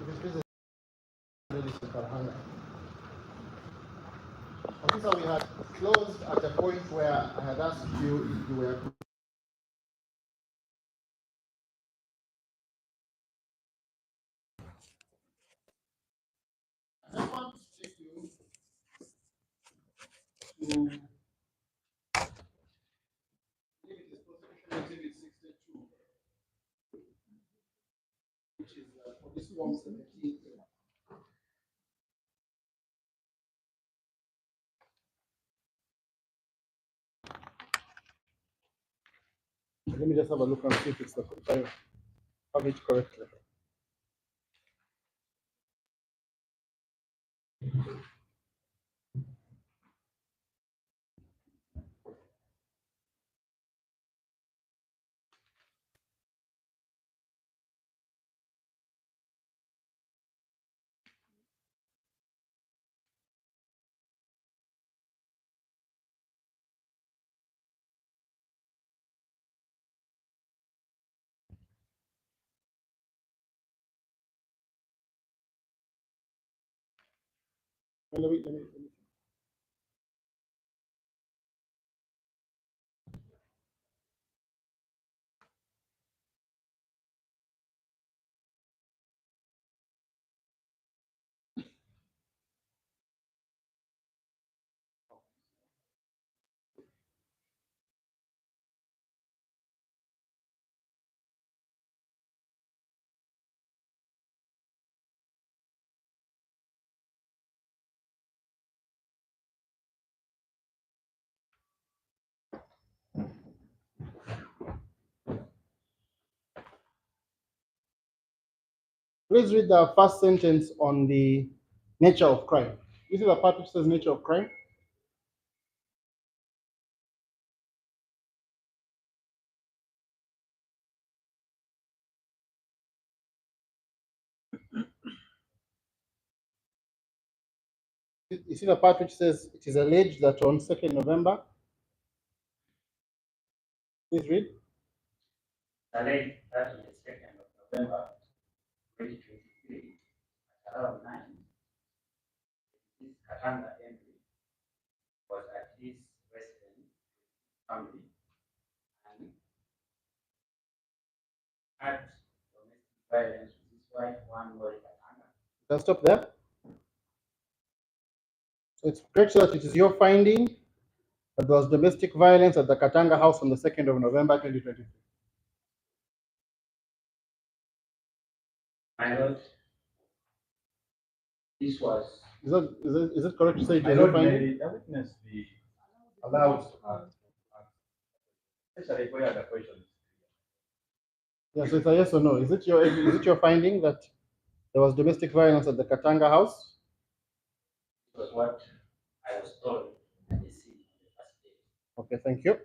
This is really Katanga. Officer, we had closed at a point where I had asked you if you were. I want to take you to Exhibit 62, which is for this 117. Let me just have a look and see if it's the if I have it correctly. Let me. Please read the first sentence on the nature of crime. This is the part which says nature of crime. You see the part which says it is alleged that on 2nd November. Please read. Alleged that on the 2nd of November 2023, at around 9, this Katanga entry was at his residence family and had domestic violence with his wife, one Lori Katanga. You can stop there. So it's correct that it is your finding that there was domestic violence at the Katanga house on the 2nd of November 2023. My lord, this was. Is it correct to say it My is your lord, finding? may the witness be allowed to ask, especially where the question is Yeah, so it's a yes or no. Is it your finding that there was domestic violence at the Katanga house? It was what I was told at the scene on the first day. Okay, thank you.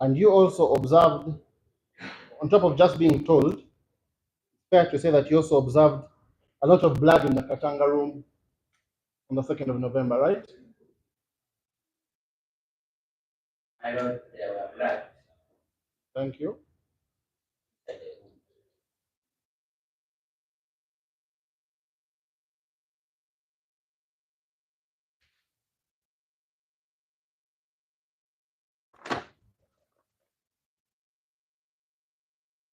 And you also observed, on top of just being told, it's fair to say that you also observed a lot of blood in the Katanga room on the 2nd of November, right? My lord, there were blood. Thank you.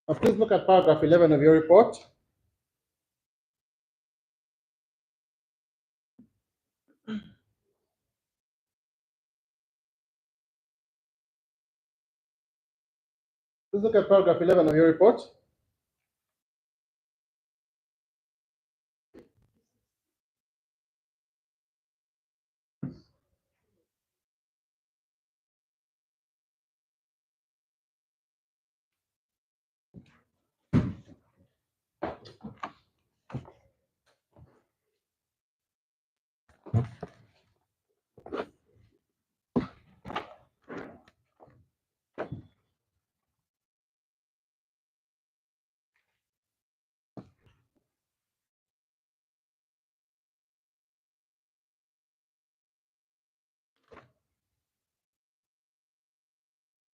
Now please look at paragraph 11 of your report. Please look at paragraph 11 of your report.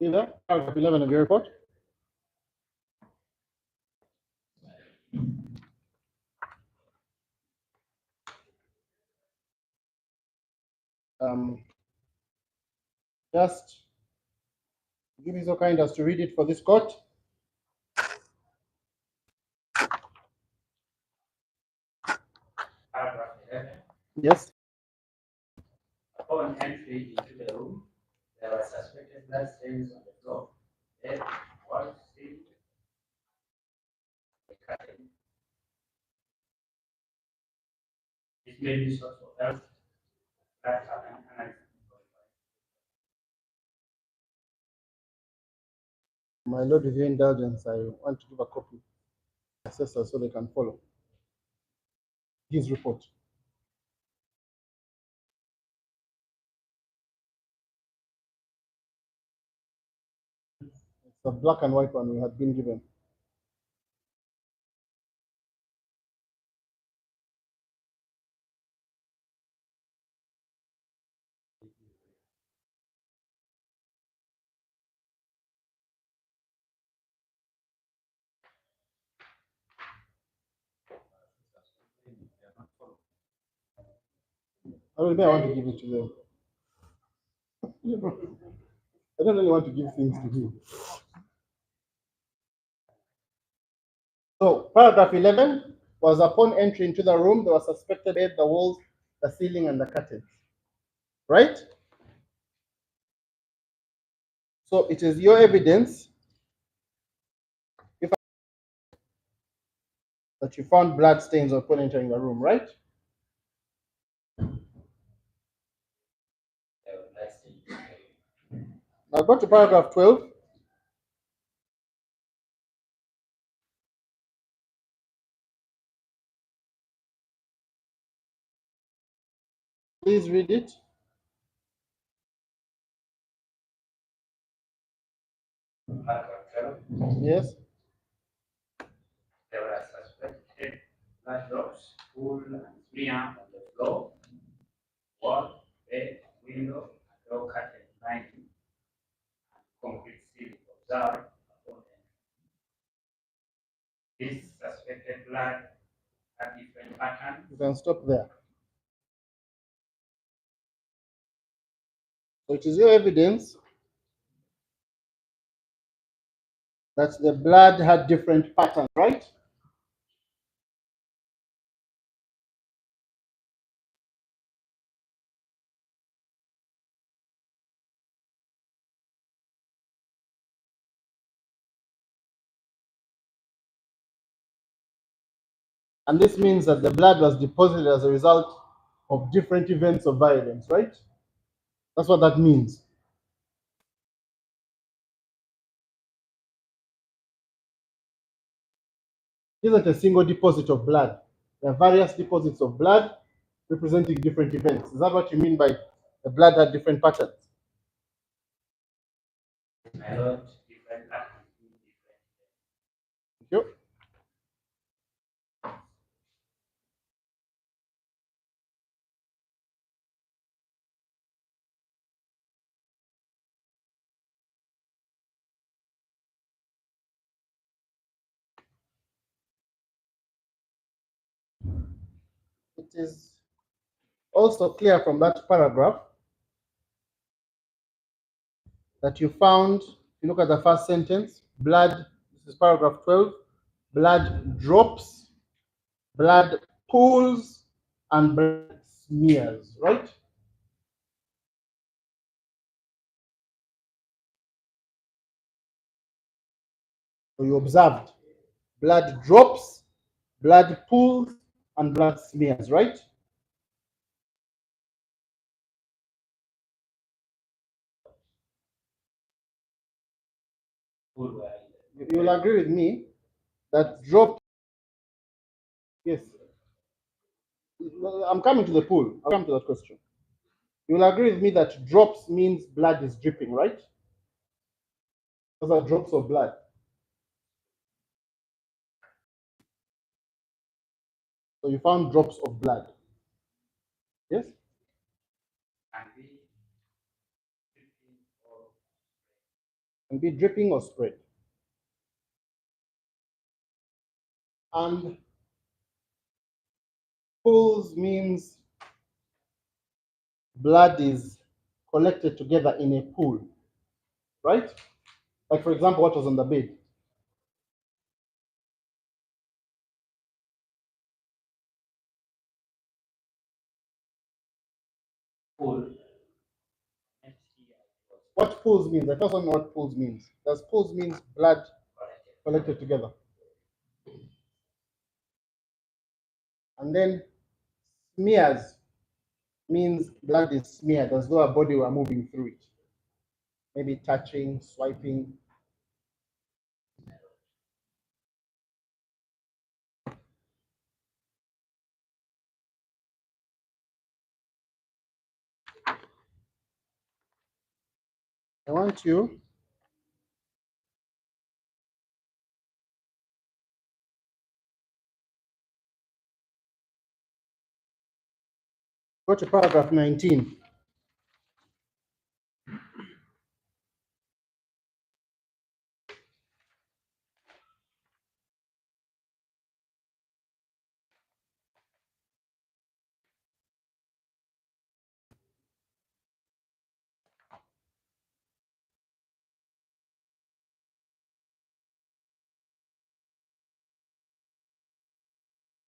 See there? Paragraph 11 of your report. Just give me so kind as to read it for this court. Paragraph 11. Yes. Upon entry into the room, there were suspected blood stains on the floor, bed, wall, ceiling, the curtain. It may be source of health, blood analysis. My Lord, with your indulgence, I want to give a copy to the assessors so they can follow his report. It's a black and white one we had been given. I want to give it to them. I don't really want to give things to him. So, paragraph 11 was upon entry into the room, there was suspected bed, the walls, the ceiling, and the curtains. Right? So, it is your evidence that you found blood stains upon entering the room, right? There were blood stains. Now, go to paragraph 12. Please read it. Paragraph 12. Yes. There were suspected blood drops, pool and smear on the floor, wall, bed, window, and door curtain lining, and concrete ceiling observed upon entry. This suspected blood had different patterns. You can stop there. So, it is your evidence that the blood had different patterns, right? And this means that the blood was deposited as a result of different events of violence, right? That's what that means. It isn't a single deposit of blood. There are various deposits of blood representing different events. Is that what you mean by the blood had different patterns? My lord, different patterns mean different. Thank you. It is also clear from that paragraph that you found, if you look at the first sentence, blood, this is paragraph 12, blood drops, blood pools, and blood smears, right? So you observed blood drops, blood pools, and blood smears, right? Pool were in You will agree with me that drop, yes. I'm coming to the pool. I'll come to that question. You will agree with me that drops means blood is dripping, right? Those are drops of blood. So you found drops of blood. Yes? and be dripping or Can be dripping or spread. And pools means blood is collected together in a pool, right? Like, for example, what was on the bed. Pool. What pools means? I first don't know what pools means. Does pools means blood collected together? And then smears means blood is smeared as though a body were moving through it. Maybe touching, swiping. I want you go to paragraph 19.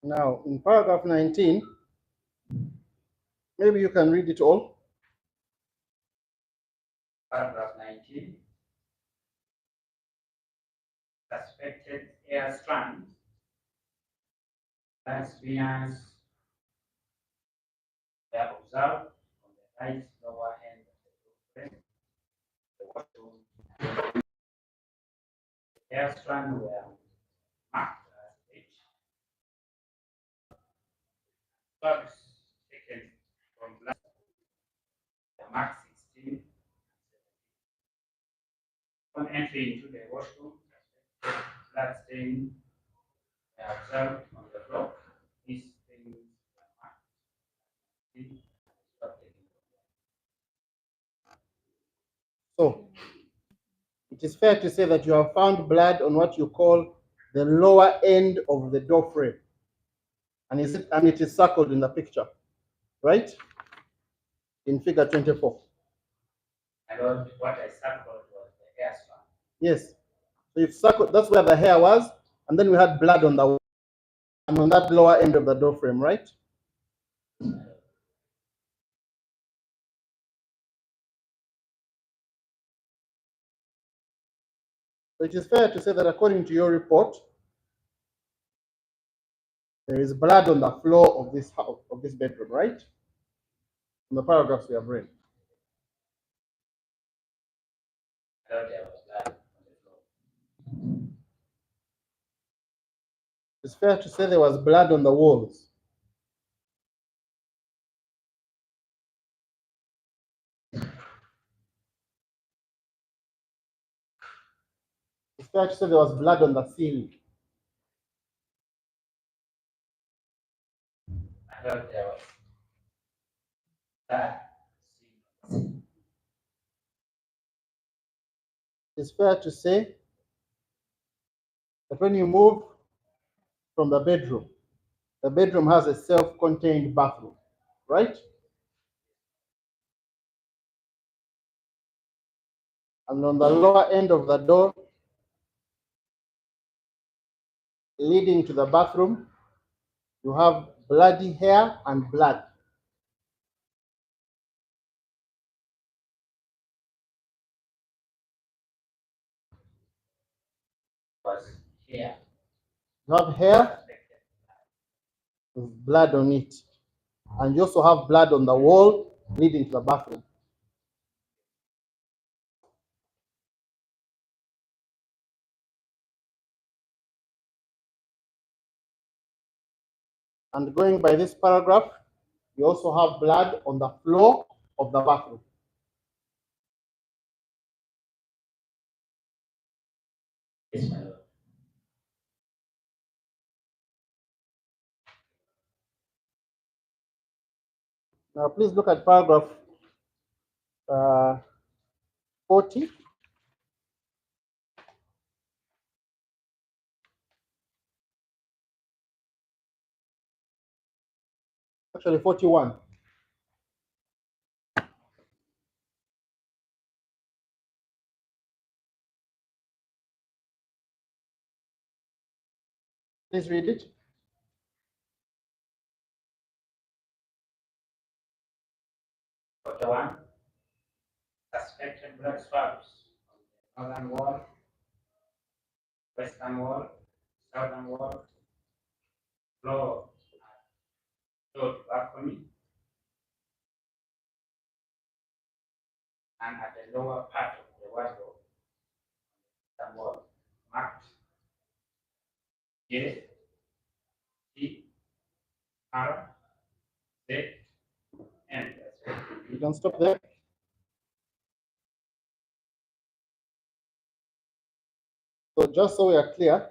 Now, in paragraph 19, maybe you can read it all. Paragraph 19. Suspected air strands, smears were observed on the right lower end of the frame. The washroom. The air strands were marked as H. Swabs taken from blood were marked 16. On entry into the washroom, blood stain were observed on the floor. These stains were marked. So, it is fair to say that you have found blood on what you call the lower end of the door frame. And it is circled in the picture, right? In figure 24. And what I circled was the hair strand. Yes. So you've circled, that's where the hair was, and then we had blood on the wall and on that lower end of the door frame, right? So it is fair to say that according to your report, there is blood on the floor of this house, of this bedroom, right? In the paragraphs we have read. I thought there was blood on the floor. It's fair to say there was blood on the walls. It's fair to say there was blood on the ceiling. I thought there was blood. It's fair to say that when you move from the bedroom has a self-contained bathroom, right? And on the lower end of the door leading to the bathroom, you have bloody hair and blood. Was here. You have hair with blood on it. And you also have blood on the wall leading to the bathroom. And going by this paragraph, you also have blood on the floor of the bathroom. Yes, my lord. Now, please look at paragraph 40. Actually, 41. Please read it. Chapter 1. Suspected blood swabs on the northern wall, western wall, southern wall, floor, door balcony, and at the lower part of the wardrobe, the wall marked J, T, R, Z, and You can stop there. So just so we are clear,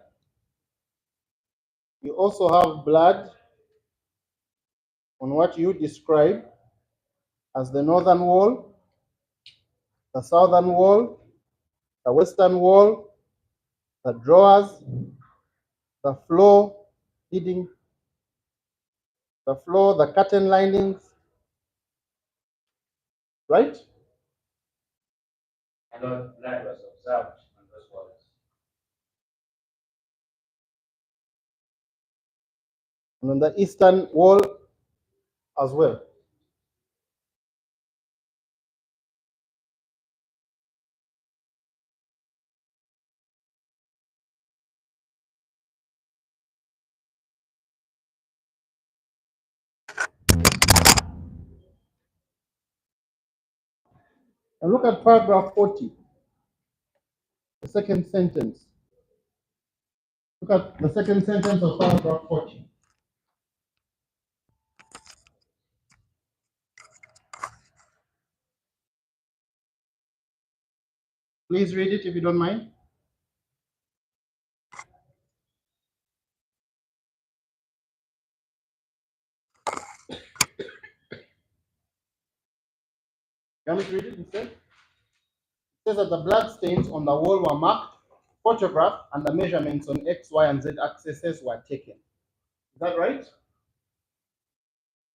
you also have blood on what you describe as the northern wall, the southern wall, the western wall, the drawers, the floor, leading the floor, the curtain linings, right? a lot of blood was observed on those walls. And on the eastern wall as well. And look at paragraph 40, the second sentence. Look at the second sentence of paragraph 40. Please read it if you don't mind. Can we read it instead? It says that the blood stains on the wall were marked, photographed, and the measurements on X, Y, and Z axes were taken. Is that right?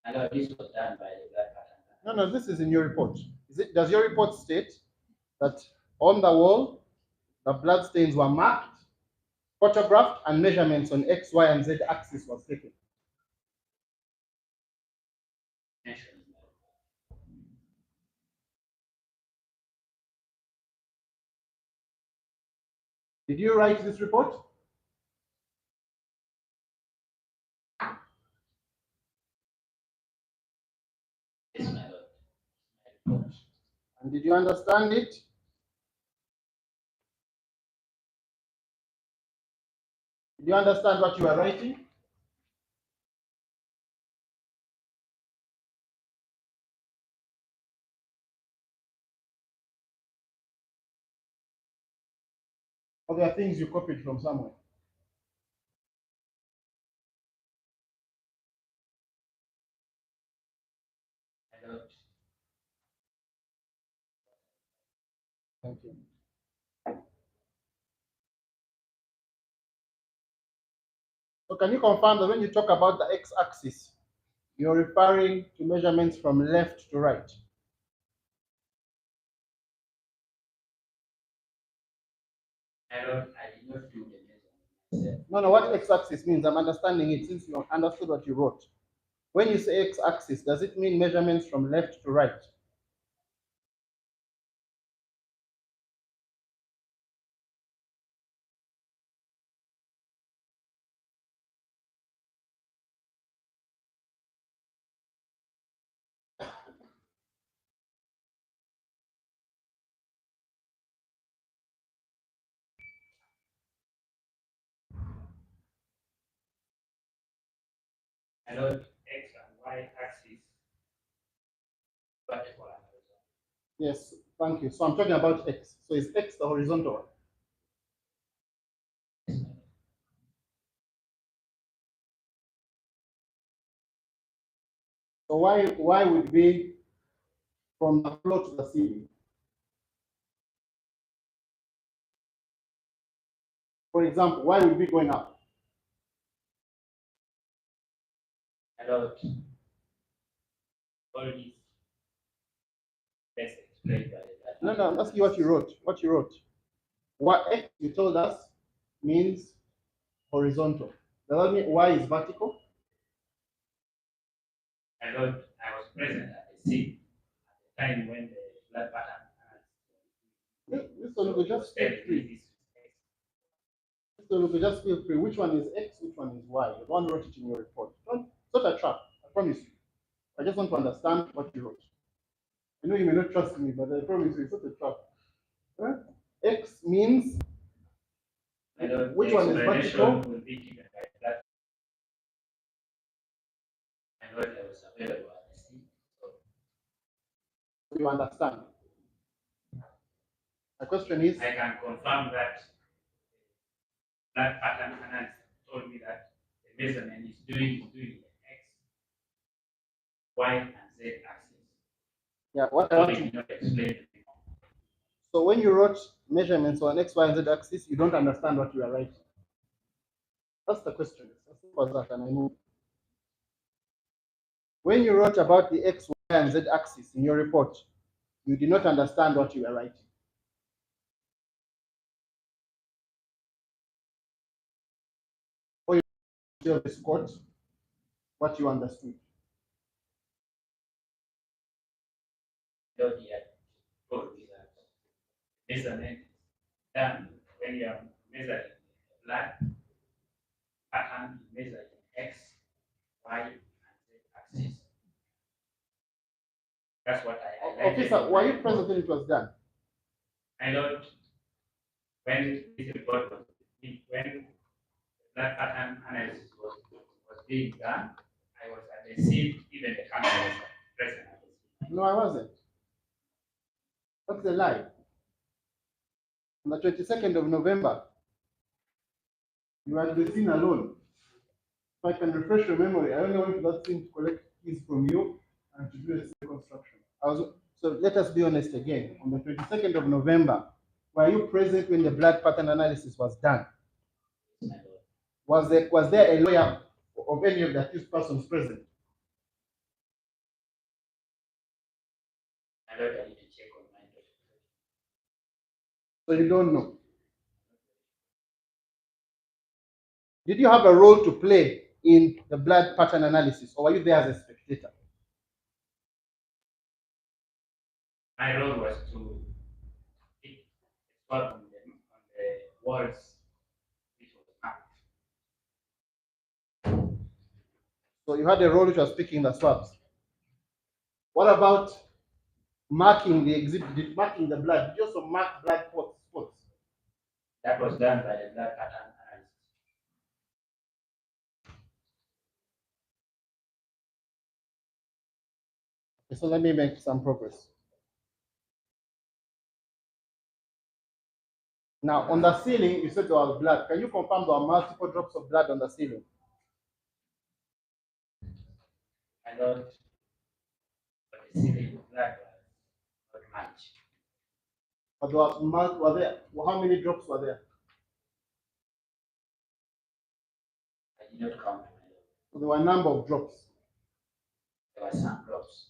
And this was done by the blood pattern. No, this is in your report. Does your report state that on the wall, the blood stains were marked, photographed, and measurements on X, Y, and Z axis was taken? Did you write this report? Yes, my lord. And did you understand it? Did you understand what you are writing? Or there are things you copied from somewhere? My lord. Thank you. So can you confirm that when you talk about the x-axis, you're referring to measurements from left to right? My lord, I did not do the measurement. No, what x-axis means, I'm understanding it since you understood what you wrote. When you say x-axis, does it mean measurements from left to right? My lord, X and Y axis, vertical and horizontal. Yes, thank you. So I'm talking about x. So is x the horizontal one? Yes, my lord. So why would it be from the floor to the ceiling? For example, why would it be going up? My lord, all these best explained by that. No, I'm asking you what you wrote. What you wrote. What X you told us means horizontal. Does that mean Y is vertical? I thought I was present at the scene at the time when the blood pattern. This one will just feel free. This one will just feel free. Which one is X? Which one is Y? The one wrote it in your report. It's not a trap. I promise you. I just want to understand what you wrote. I know you may not trust me, but I promise you, it's not a trap. Huh? X means which one is vertical? Will be given by that. I know that was available at the scene. So you understand. My question is, I can confirm that that pattern analysis told me that the measurement is doing the X, Y, and Z axis. yeah, what I So want they to did not explain to me. So when you wrote measurements on X, Y, and Z axis, you don't understand what you are writing. That's the question. It's as simple as that, and I move. When you wrote about the X, Y, and Z axis in your report, you did not understand what you were writing. Or you tell this court what you understood. Told me that measurement is done when you are measuring blood pattern, measuring X, Y, and Z axis. That's what I Officer, were you present when it was done? I don't, when this report was, when that pattern analysis was being done, I was at the scene, even the council was present at the scene. No, I wasn't. That's a lie. On the 22nd of November, you were at the scene alone. If I can refresh your memory, I only went to that scene to collect keys from you and to do a reconstruction. So let us be honest again. On the 22nd of November, were you present when the blood pattern analysis was done? Was there a lawyer of any of the accused persons present? I don't need to check on my document. So you don't know. Did you have a role to play in the blood pattern analysis, or were you there as a spectator? My role was to pick a spot on the walls which was marked. So you had a role which was picking the swabs. What about marking the exhibit, marking the blood? Did you also mark blood spots? That was done by the blood pattern analysis. Okay, so let me make some progress. Now, on the ceiling, you said there was blood. Can you confirm there were multiple drops of blood on the ceiling? I don't, but the ceiling blood was not much. But were there? How many drops were there? I did not count. So there were a number of drops. There were some drops.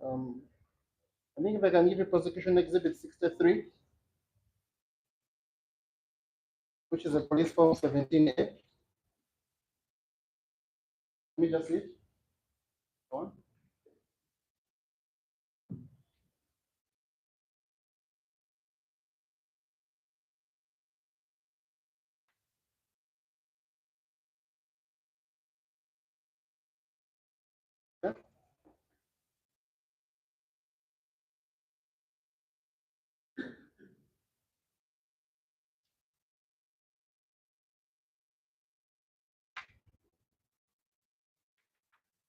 I think if I can give you prosecution exhibit 63, which is a police form 17A. Let me just see it. Go on. Okay.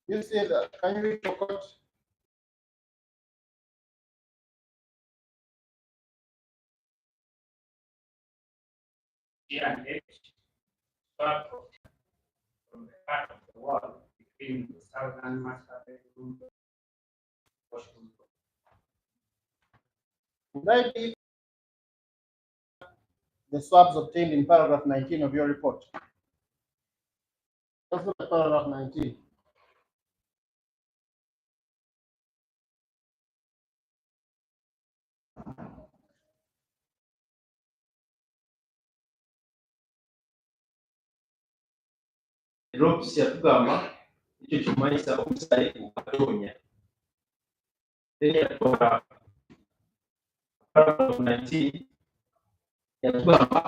You see that? Can you read your code? Here and H, start from the part of the wall between the southern master bedroom Would I be the swabs obtained in paragraph 19 of your report? Let's look at paragraph 19. drops yatugamba ekyo kimanyisa omusale gukatoonya yatwala paragraph 19 yatugamba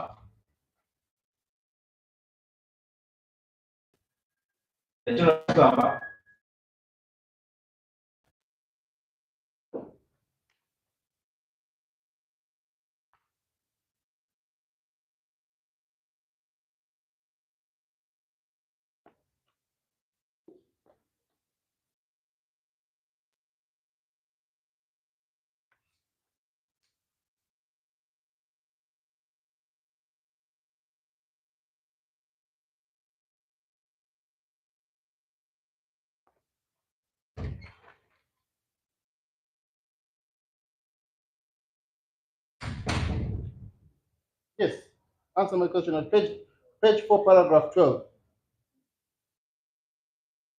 Yes, answer my question on page 4, paragraph 12.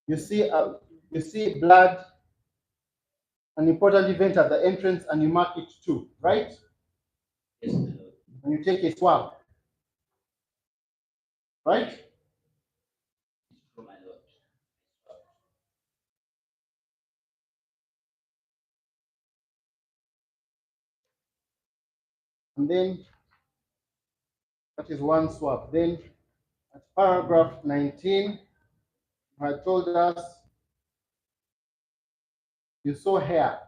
You see blood, an important event at the entrance, and you mark it too, right? Yes, my lord. And you take a swab, right? True, my lord. And then that is one swab. Then at paragraph 19, you had told us you saw hair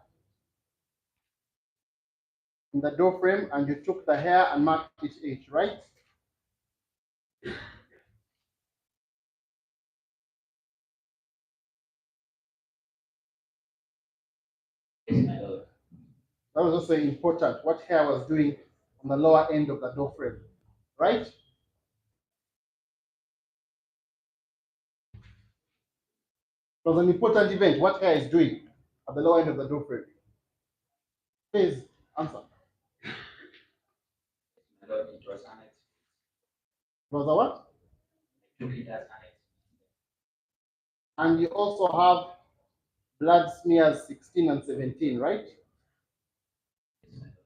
in the door frame and you took the hair and marked it H, right? Yes, my lord. That was also important, what hair was doing on the lower end of the door frame, right? It was an important event, what hair is doing at the lower end of the door frame. Please answer. My lord, it was annexed. It was a what? I took it as annexed. And you also have blood smears 16 and 17, right? Yes, my lord.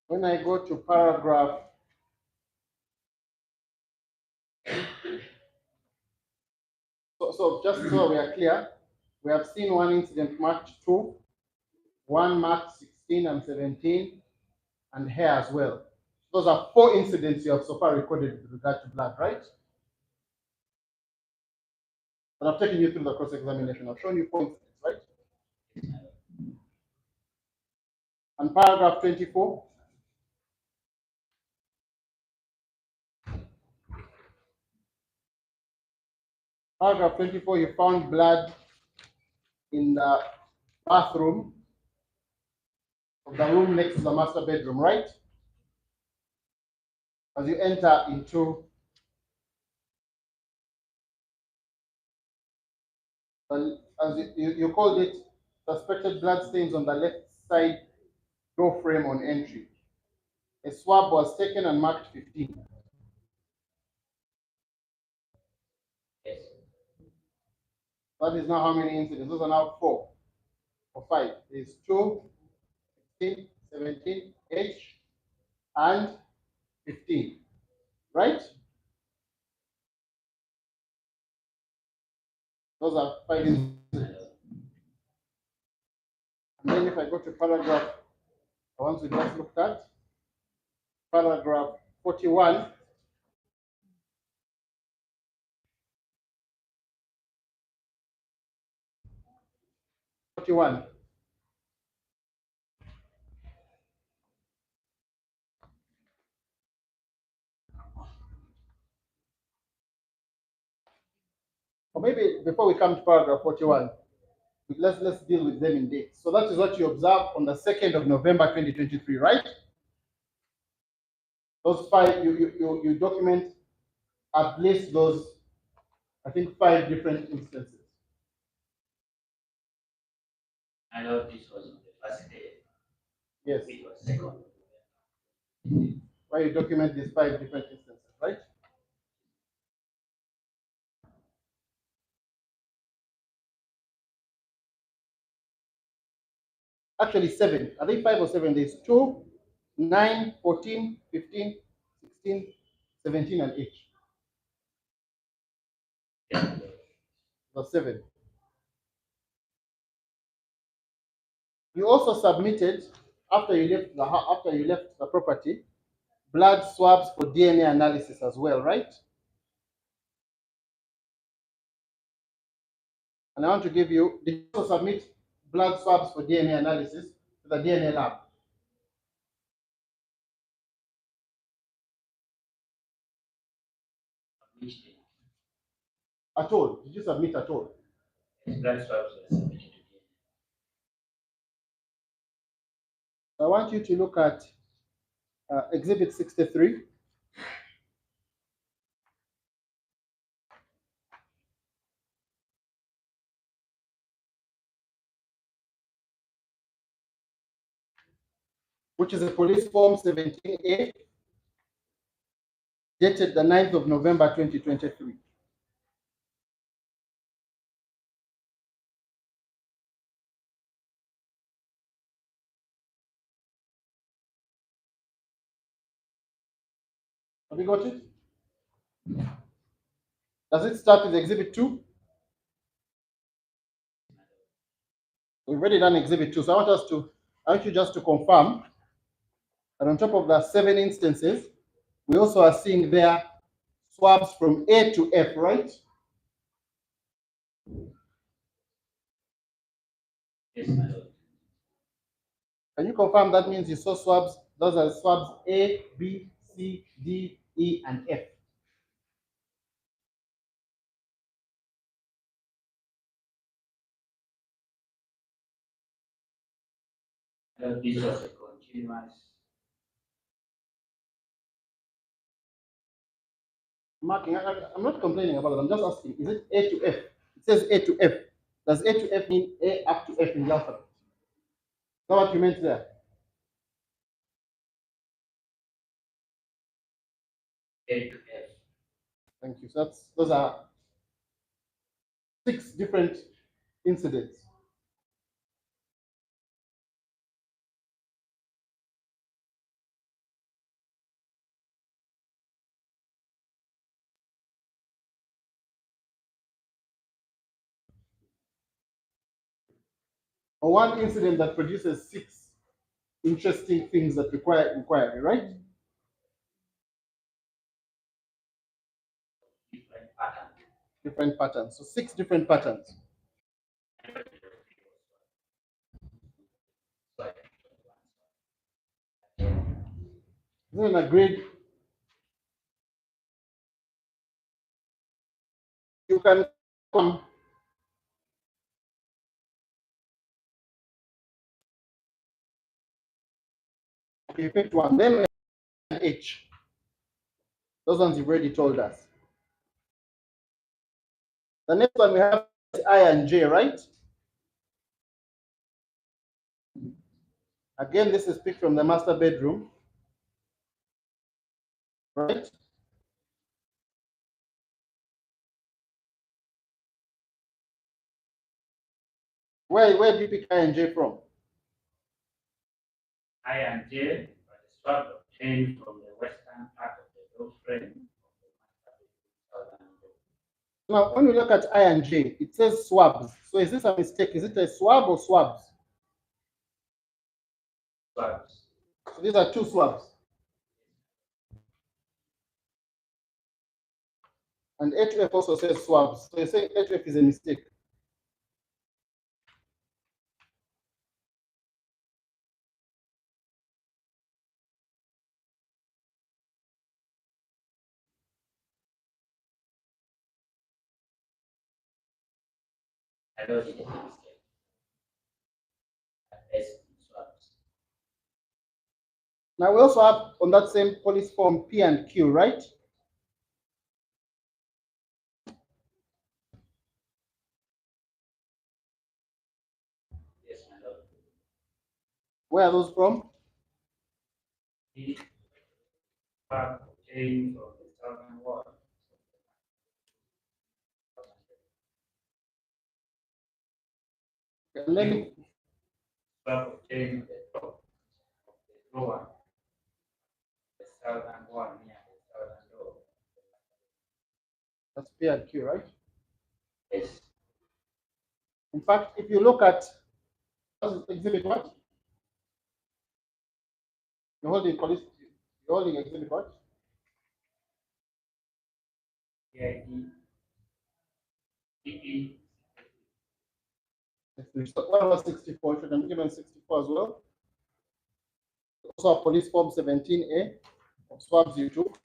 When I go to paragraph, so just so we are clear, we have seen one incident marked 2, one marked 16 and 17, and hair as well. Those are 4 incidents you have so far recorded with regard to blood, right? And I've taken you through the cross-examination. I've shown you 4 incidents, right? Yes, my lord. And paragraph 24. Paragraph 24, you found blood in the bathroom of the room next to the master bedroom, right? As you enter into as you called it, suspected blood stains on the left side door frame on entry. A swab was taken and marked 15. Yes. That is now how many incidents? Those are now 4 or 5. There's 2, 16, 17, H, and 15. Right? Those are 5 incidents. And then if I go to paragraph, the ones we just looked at, paragraph 41. Or maybe before we come to paragraph 41, let's deal with them in dates. So that is what you observe on the 2nd of November 2023, right? Those 5, you document at least those, I think, 5 different instances. I know this was on the first day, Yes. which was second. Where you document these 5 different instances, right? Actually 7. I think 5 or 7 days. 2, 9, 14, 15, 16, 17, and 8. The 7. You also submitted after you left the property blood swabs for DNA analysis as well, right? And I want to give you, did you also submit blood swabs for DNA analysis to the DNA lab? Which day? At all? Did you submit at all? Blood swabs were submitted to DNA. I want you to look at Exhibit 63. Which is a police form 17A, dated the 9th of November 2023. Have you got it? Does it start with Exhibit 2? We've already done Exhibit 2, so I want you just to confirm that on top of the 7 instances, we also are seeing there swabs from A to F, right? Yes, my lord. Can you confirm that means you saw swabs? Those are swabs A, B, C, D, E, and F. This was a continuous. Marking, I'm not complaining about it. I'm just asking, is it A to F? It says A to F. Does A to F mean A up to F in the alphabet? Is that what you meant there? A to F. Thank you. So those are 6 different incidents. Or one incident that produces 6 interesting things that require inquiry, right? Different patterns. Different patterns. So 6 different patterns. Isn't it agreed? You can come. Okay, you picked one. Then H. Those ones you've already told us. The next one we have is I and J, right? Again, this is picked from the master bedroom, right? Where do you pick I and J from? I and J are the swabs obtained from the western part of the door frame of the master bedroom. Now, when you look at I and J, it says swabs. So is this a mistake? Is it a swab or swabs? Swabs. So these are 2 swabs. And A to F also says swabs. So you're saying A to F is a mistake. I know it is a mistake. S swabs. Now we also have on that same police form P and Q, right? Yes, my Where are those from? The swab obtained from the southern wall. Let me. Swab obtained the top of the floor, the southern wall near the southern door. That's P and Q, right? Yes. In fact, if you look at exhibit what? You're holding police. You're holding exhibit what? PID, PP, So what was 64? Should have given 64 as well. Also, police form 17A of swabs you took.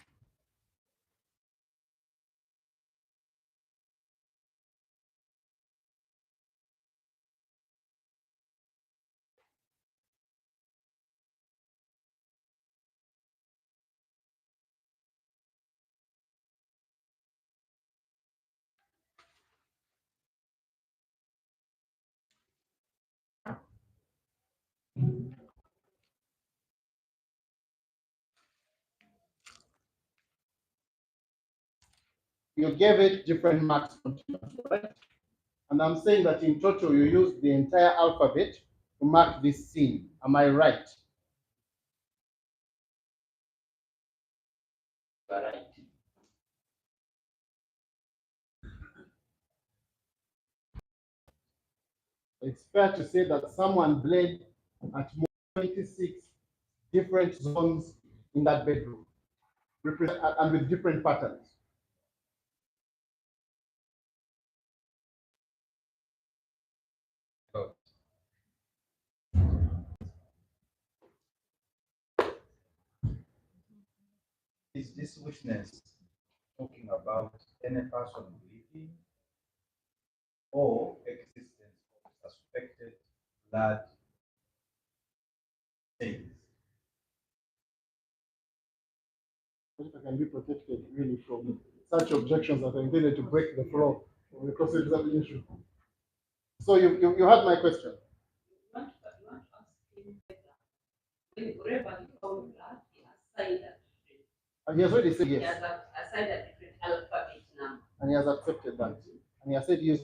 You gave it different marks, right? And I'm saying that in total you used the entire alphabet to mark this scene. Am I right? right. It's fair to say that someone bled at more than 26 different zones in that bedroom, and with different patterns. Is this witness talking about any person bleeding or existence of suspected blood stains? If I can be protected really from such objections that are intended to break the flow of the cross-examination. So you had my question. And he has already said yes. Assigned a different alphabet number. And he has accepted that. And he has said yes.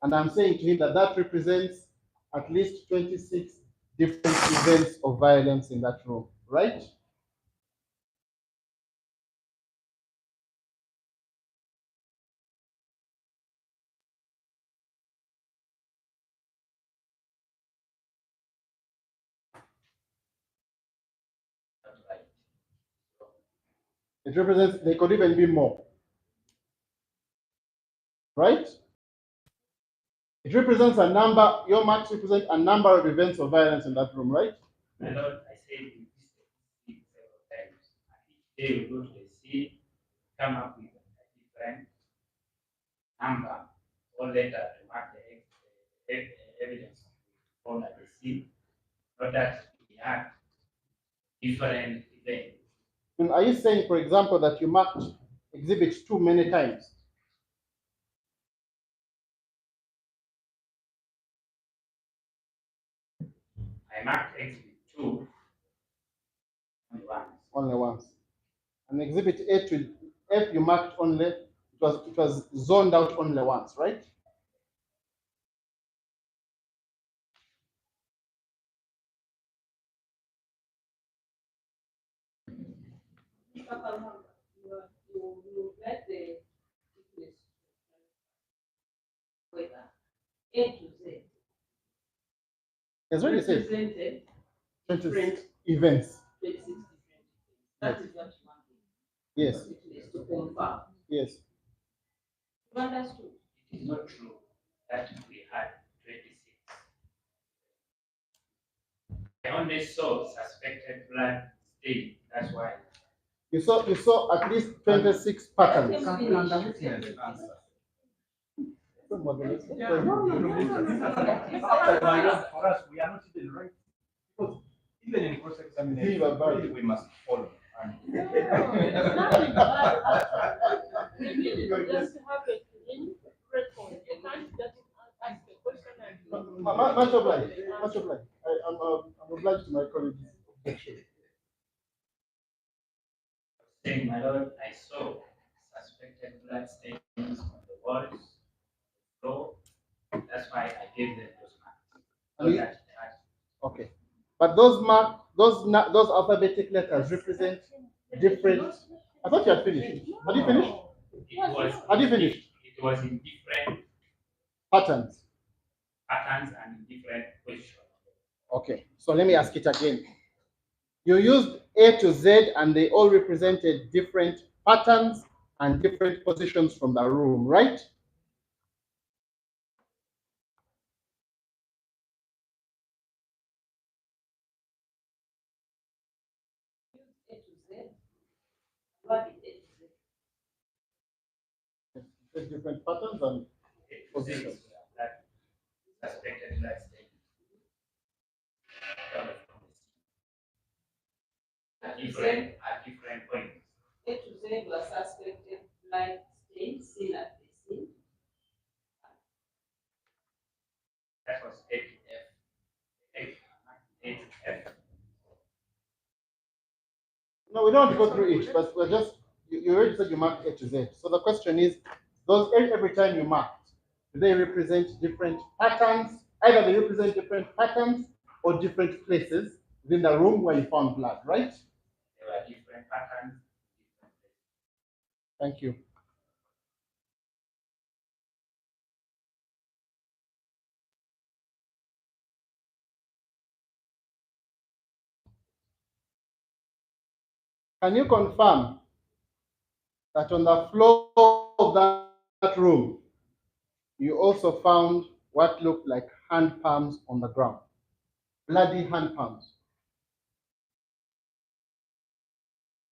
And I'm saying to him that that represents at least 26 different events of violence in that room, right? That's right. It represents, there could even be more, right? It represents a number, your marks represent a number of events of violence in that room, right? My Lord, I said we visited the scene several times. And each day we go to the scene, come up with a different number or letter to mark the evidence found at the scene, not that we had different events. And are you saying, for example, that you marked exhibit 2 many times? I marked exhibit 2 only once. Only once. And exhibit A to F you marked only, it was zoned out only once, right? You let the witness whether A to Z It's already said represented 26 events. 26 different things. That is what you want Yes, the witness to confirm. yes. You understood? It is not true that we had 26. I only saw suspected blood stain. That's why. You saw at least 26 patterns. Can the witness answer? For us, we are not even right. Because even in cross-examination, we must follow. Nothing bad. We need it just to have a clean record. You can't just ask a question and Much obliged. Much obliged. I'm obliged to my colleagues' objection. Saying, my lord, I saw suspected blood stains on the walls, floor. That's why I gave them those marks. So that they had Okay. But those those alphabetic letters represent different. I thought you had finished. Had you finished? it was Had you finished? it was in different Patterns. patterns and in different positions. Okay. So let me ask it again. You used A to Z and they all represented different patterns and different positions from the room, right? A to Z. What is A to Z? There's different patterns and It positions. says that suspected blood stains. At different points. A to Z was suspected blood stains seen at the scene. That was A to F. A to F. No, we don't have to go through each, but we're just, you already said you marked A to Z. So the question is, those every time you marked, do they represent different patterns? Either they represent different patterns or different places within the room where you found blood, right? There were different patterns, different places. Thank you. Can you confirm that on the floor of that room, you also found what looked like hand palms on the ground? Bloody hand palms.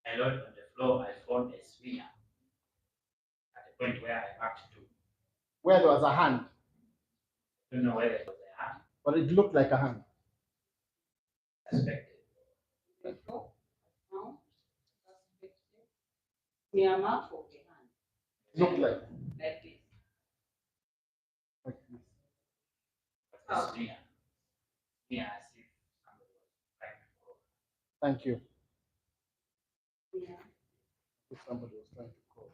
My lord, on the floor, I found a spear at the point where I marked to. Where there was a hand, I don't know whether it was a hand but it looked like a hand. suspected. Before, now, suspected. We are marked of the hand, Looked like. like this. Like this. But the spear, as if somebody was trying to crawl. Thank you. Yeah. If somebody was trying to call.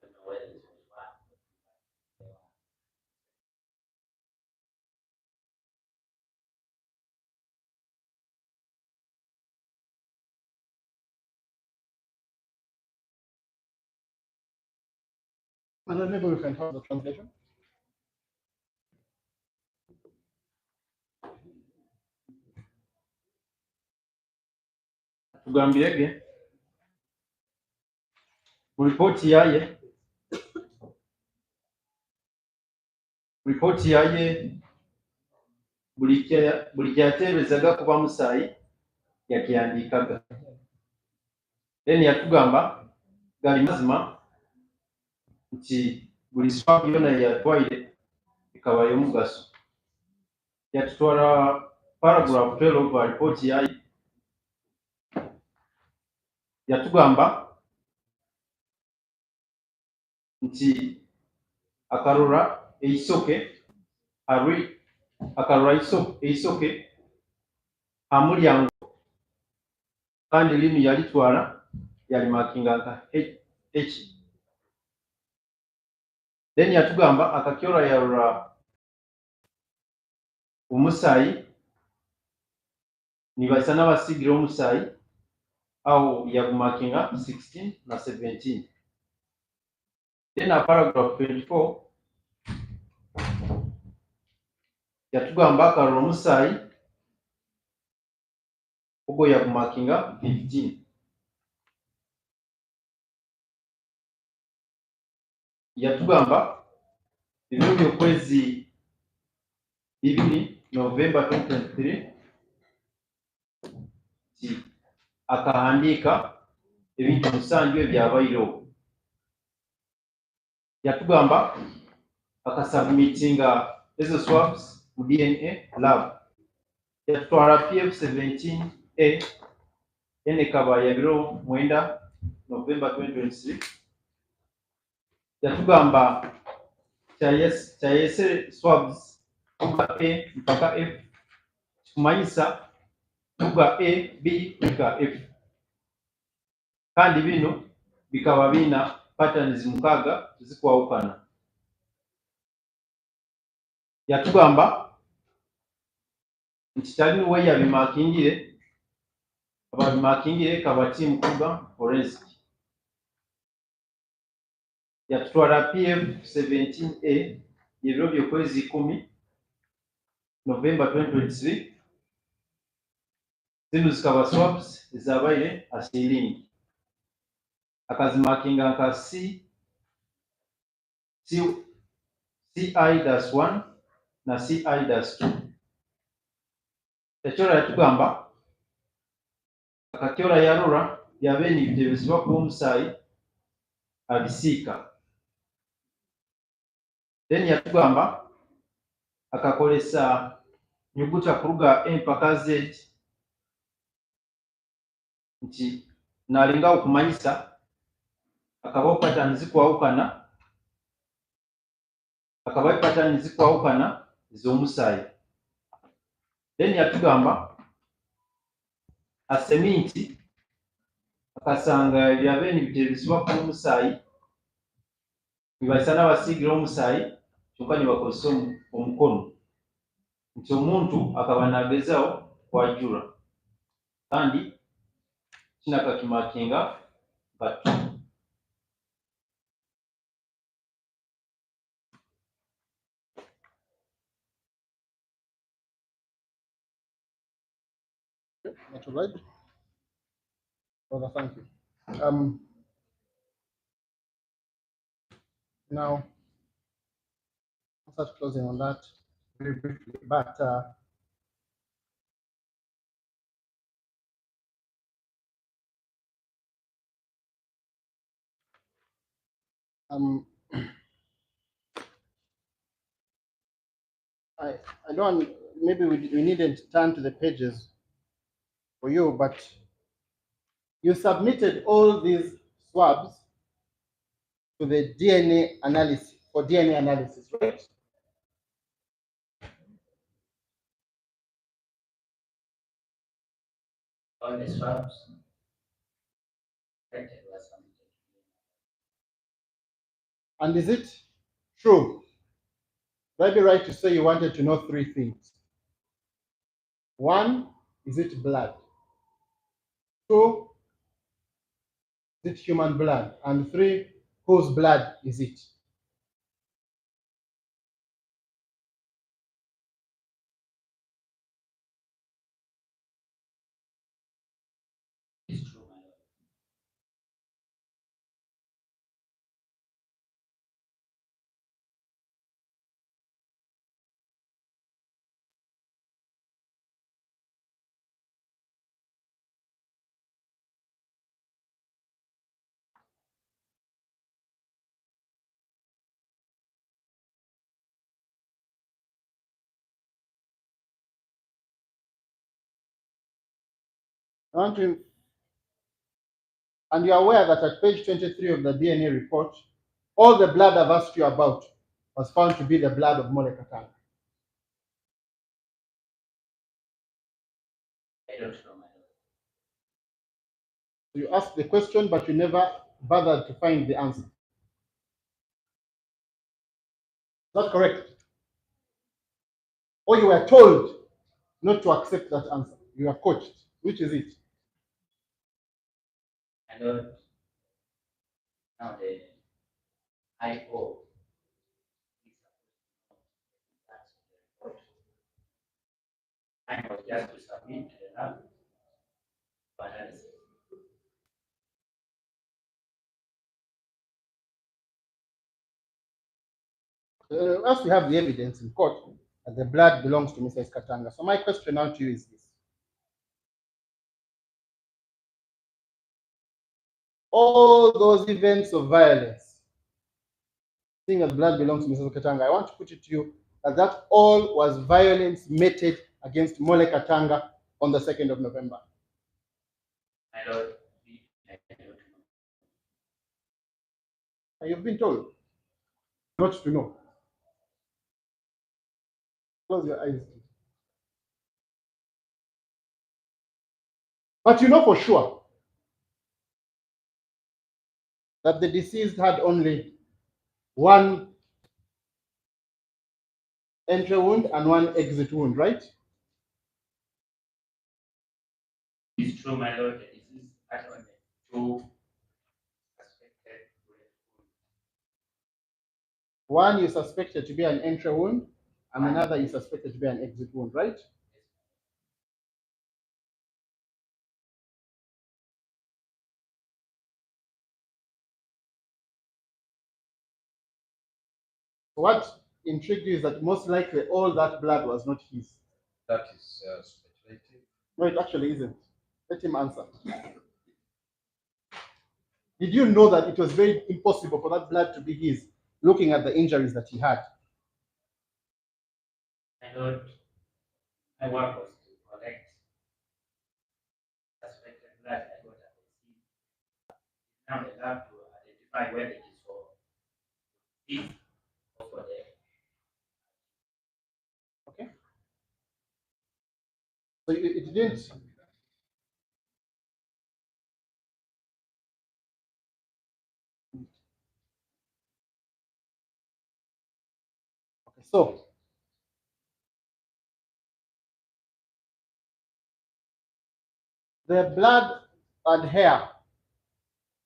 I don't know whether it was one. And then maybe we can have the translation. Tugambirege mu ripooti yaye buli kyateebezaga kuba musaayi yakiyandiikaga. Then yatugamba gali mazima nti buli swaapu yonna yatwaire ekabayo mugaso. Yatutwala paragraph 12 wa ripooti yaye. Yatugamba nti akarora eisoke amulyango kandi limi yalitwala yalimakinga nka H. Then yatugamba akakyora yarora omusaayi nibasa n'abasigira omusaayi awo yagumakinga 16 na 17. Then paragraph 24 yatugamba akarora omusaayi ogwo yagumakinga 15. Yatugamba bino by'okwezi 2 November 2023 ti akahandiika ebintu 7 ebyabairo. yatugamba akasubmitinga ezo swabs mu DNA lab. Yatutwala PF17A enekaba ya biro 9 November 2023. Yatugamba kyayese swabs kuga A mpaka F kumanyisa kuga A, B mpaka F, kandi bino bikaba bina patterns mukaaga zikwawukana. Yatugamba nti talina we yabimakingire, ababimakingire kaba team kuga forensic. Yatutwala PF17A y'ebiro by'okwezi 10 November 2023. Zino zikaba swabs ezabaire asilingi akazimakinga nka CI-1 na CI-2. Ekyola yatugamba akakyola yarora byabeni bitebezebwa ku omusaayi abisiika. Then yatugamba akakolesa nyuguta kuruga empaka Z nti nalinga okumanyisa akaba pattern zikwawukana z'omusaayi. Then yatugamba aseminti akasanga byabeni bitebezebwa ku omusaayi bibasana basiigira omusaayi kyokka ne bakozesa omukono, nti omuntu akaba nagezaho kwajula kandi kinakakimakinga batu. That's all right. Brother, thank you. Now, I'll start closing on that very briefly, but I don't, maybe we needn't turn to the pages for you, but you submitted all these swabs to the DNA analysis, for DNA analysis, right? All the swabs collected were submitted. And is it true? Would I be right to say you wanted to know three things? One, is it blood? Two, is it human blood? And three, whose blood is it? It's true, my lord. And you're aware that at page 23 of the DNA report, all the blood I've asked you about was found to be the blood of Mole Katanga. I don't know, my lord. You asked the question, but you never bothered to find the answer. Is that correct? Or you were told not to accept that answer? You were coached. Which is it? My lord, now the IO is supposed to know that's the report. I was just to submit to the lab for analysis. As we have the evidence in court that the blood belongs to Mrs. Katanga. So my question now to you is this. All those events of violence seeing as blood belongs to Mrs. Katanga, I want to put it to you that all was violence meted against Mole Katanga on the 2nd of November. My Lord, I don't know. You've been told not to know. Close your eyes. But you know for sure that the deceased had only one entry wound and one exit wound, right? It's true, my Lord, the disease had only two suspected bullet wounds. One you suspected to be an entry wound, and another you suspected to be an exit wound, right? What intrigued you is that most likely all that blood was not his. That is speculative. No, it actually isn't. Let him answer. Did you know that it was very impossible for that blood to be his, looking at the injuries that he had? My Lord, my work was to collect suspected blood I got at the scene. Now they have to identify whether it is for this or for the Okay. So it didn't. Okay, so the blood and hair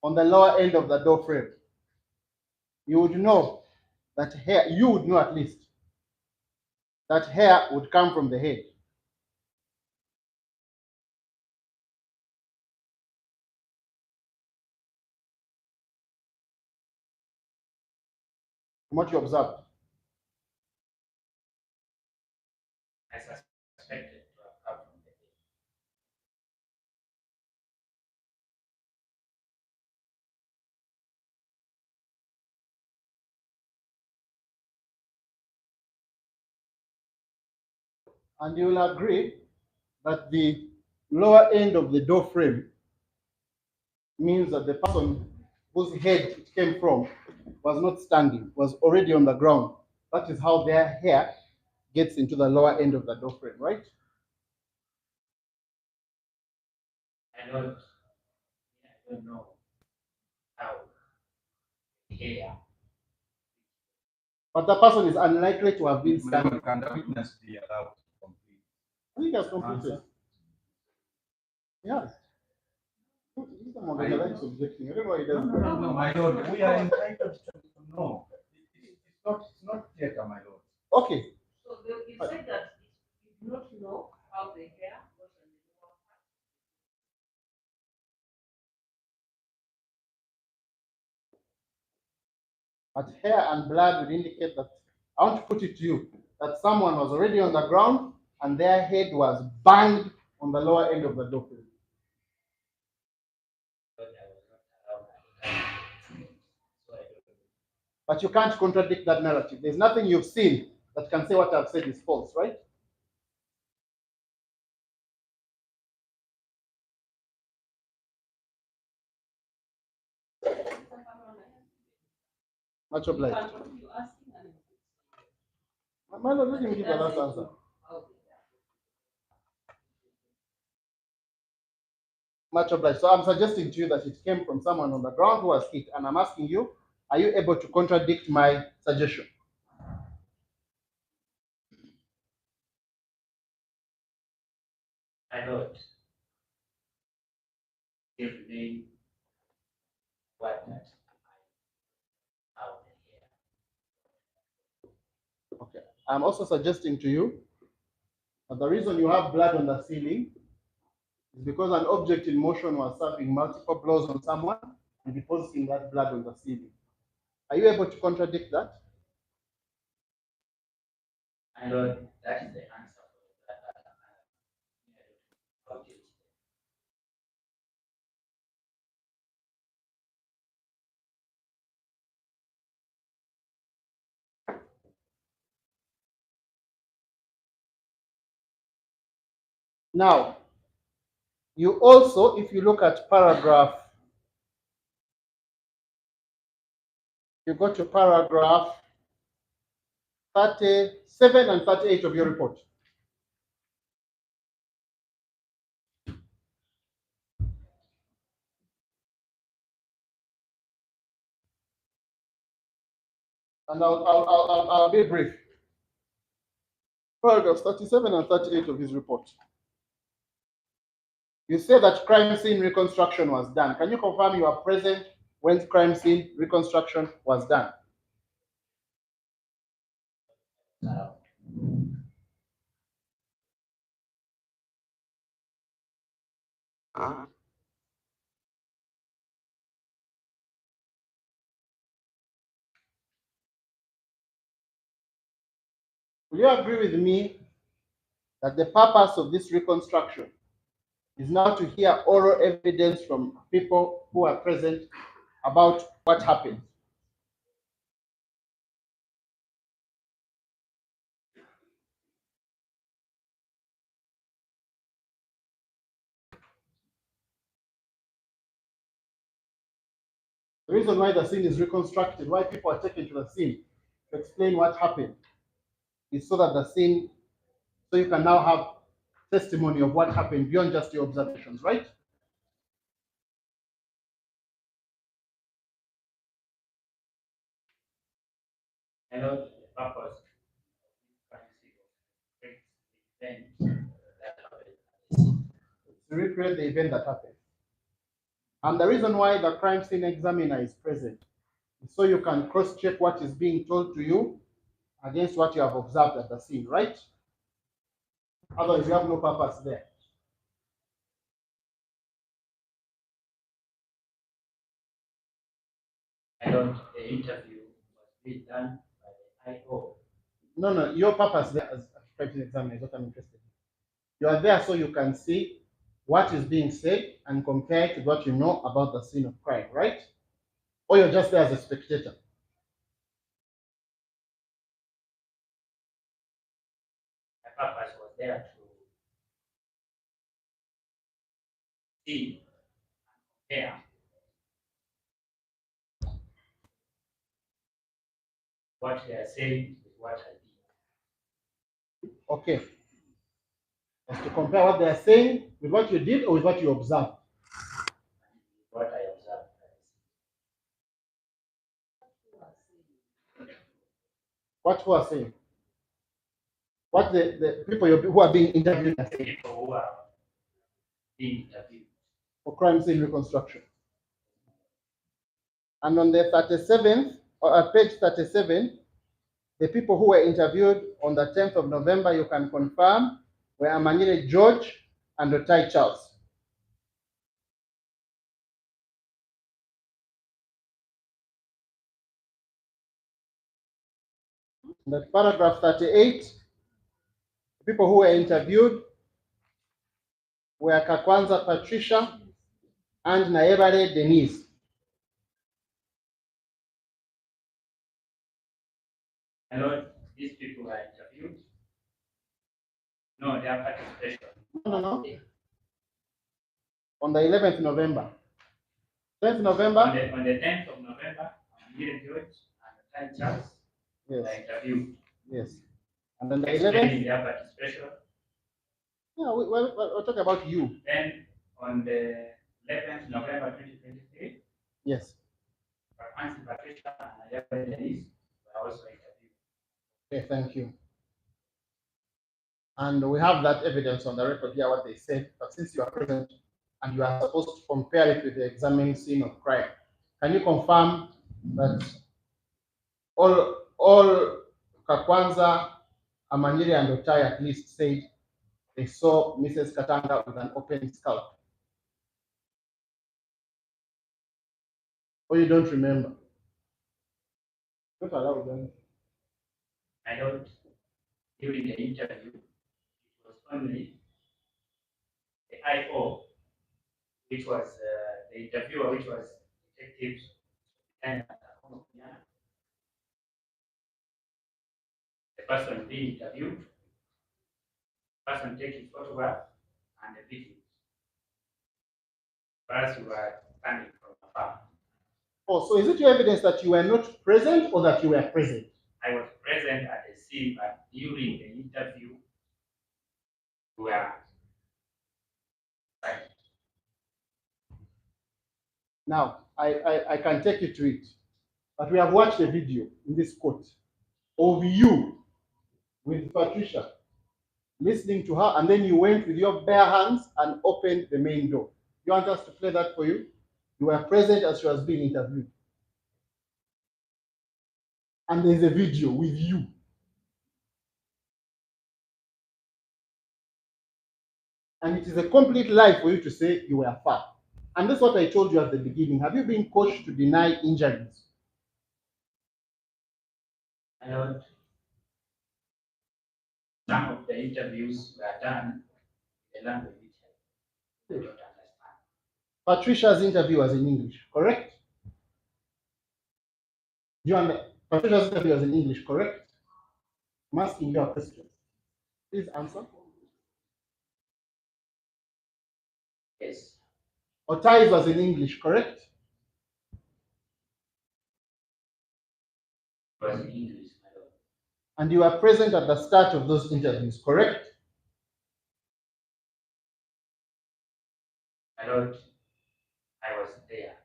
on the lower end of the door frame, you would know that hair, you would know at least, that hair would come from the head. From what you observed. I suspected to have come from the head. And you will agree that the lower end of the door frame means that the person whose head it came from was not standing, was already on the ground. That is how their hair gets into the lower end of the door frame, right? I don't know how the hair. But the person is unlikely to have been standing. Can the witness be allowed to complete? I think he has completed. Yes. He's the one that likes objecting. I don't know why he doesn't. No, my lord, we are entitled to know. It's not theater, my lord. Okay. So you said that you do not know how the hair was on the lower part. But hair and blood would indicate that, I want to put it to you, that someone was already on the ground and their head was banged on the lower end of the door frame. But I was not allowed at the time. So I don't know. But you can't contradict that narrative. There's nothing you've seen that can say what I've said is false, right? Much obliged. You asking and My lord, let him give the last answer. Much obliged. So I'm suggesting to you that it came from someone on the ground who was hit, and I'm asking you, are you able to contradict my suggestion? My Lord, give me what that how the hair. Okay. I'm also suggesting to you that the reason you have blood on the ceiling is because an object in motion was serving multiple blows on someone and depositing that blood on the ceiling. Are you able to contradict that? My Lord, that is the answer for that. Object. Now, you also, if you look at paragraph, you go to paragraph 37 and 38 of your report. And I'll be brief. Paragraphs 37 and 38 of his report. You say that crime scene reconstruction was done. Can you confirm you are present when crime scene reconstruction was done? No. Will you agree with me that the purpose of this reconstruction is now to hear oral evidence from people who are present about what happened? The reason why the scene is reconstructed, why people are taken to the scene to explain what happened, is so that the scene, so you can now have testimony of what happened beyond just your observations, right? I know the purpose of this crime scene was to create the event that happened. To recreate the event that happened. And the reason why the crime scene examiner is present is so you can cross-check what is being told to you against what you have observed at the scene, right? Otherwise, you have no purpose there. I know the interview was being done by the IO. No, your purpose there as a crime scene examiner is what I'm interested in. You are there so you can see what is being said and compare it to what you know about the scene of crime, right? Or you're just there as a spectator. My purpose was there to see and compare what they are saying with what I did. Okay. As to compare what they are saying with what you did or with what you observed. What I observed. What who are saying? What the people who are being interviewed are The saying people who are being interviewed. for crime scene reconstruction. And on the 37th, or at page 37, the people who were interviewed on the 10th of November, you can confirm, were Amanyile George and Otai Charles. In that paragraph 38, the people who were interviewed were Kakwanza Patricia and Naebare Denise. I know these people were interviewed. No, their participation. No. On the 11th November. 10th November? On the 10th of November, Amanyile George and Otai Charles were interviewed. Yes. And then the Explaining 11th? their participation. Yeah, we're talking about you. Then on the 11th November 2023, Yes. Kakwanza Patricia and Naebare Denise were also interviewed. Okay, thank you. And we have that evidence on the record here, what they said, but since you are present and you are supposed to compare it with the examining scene of crime, can you confirm that all Kakwanza, Amanyile, and Otai at least said they saw Mrs. Katanga with an open scalp? Or you don't remember? Don't allow them. I don't, during the interview, it was only the IO, which was the interviewer, which was Detective and the person being interviewed, person taking photograph, and the video. Whereas you were standing from afar. Oh, so is it your evidence that you were not present or that you were present? I was present at the scene, but during the interview, we were silent. Now, I can take you to it, but we have watched a video in this court of you with Patricia listening to her, and then you went with your bare hands and opened the main door. You want us to play that for you? You were present as she was being interviewed. And there's a video with you. And it is a complete lie for you to say you were far. And that's what I told you at the beginning. Have you been coached to deny injuries? I heard some of the interviews were done in a language which I don't understand. Patricia's interview was in English, correct? Patricia's interview was in English, correct? I'm asking you a question. Please answer. Yes, Otai's was in English, correct? it was in English, my lord. And you were present at the start of those interviews, correct? My lord, I was there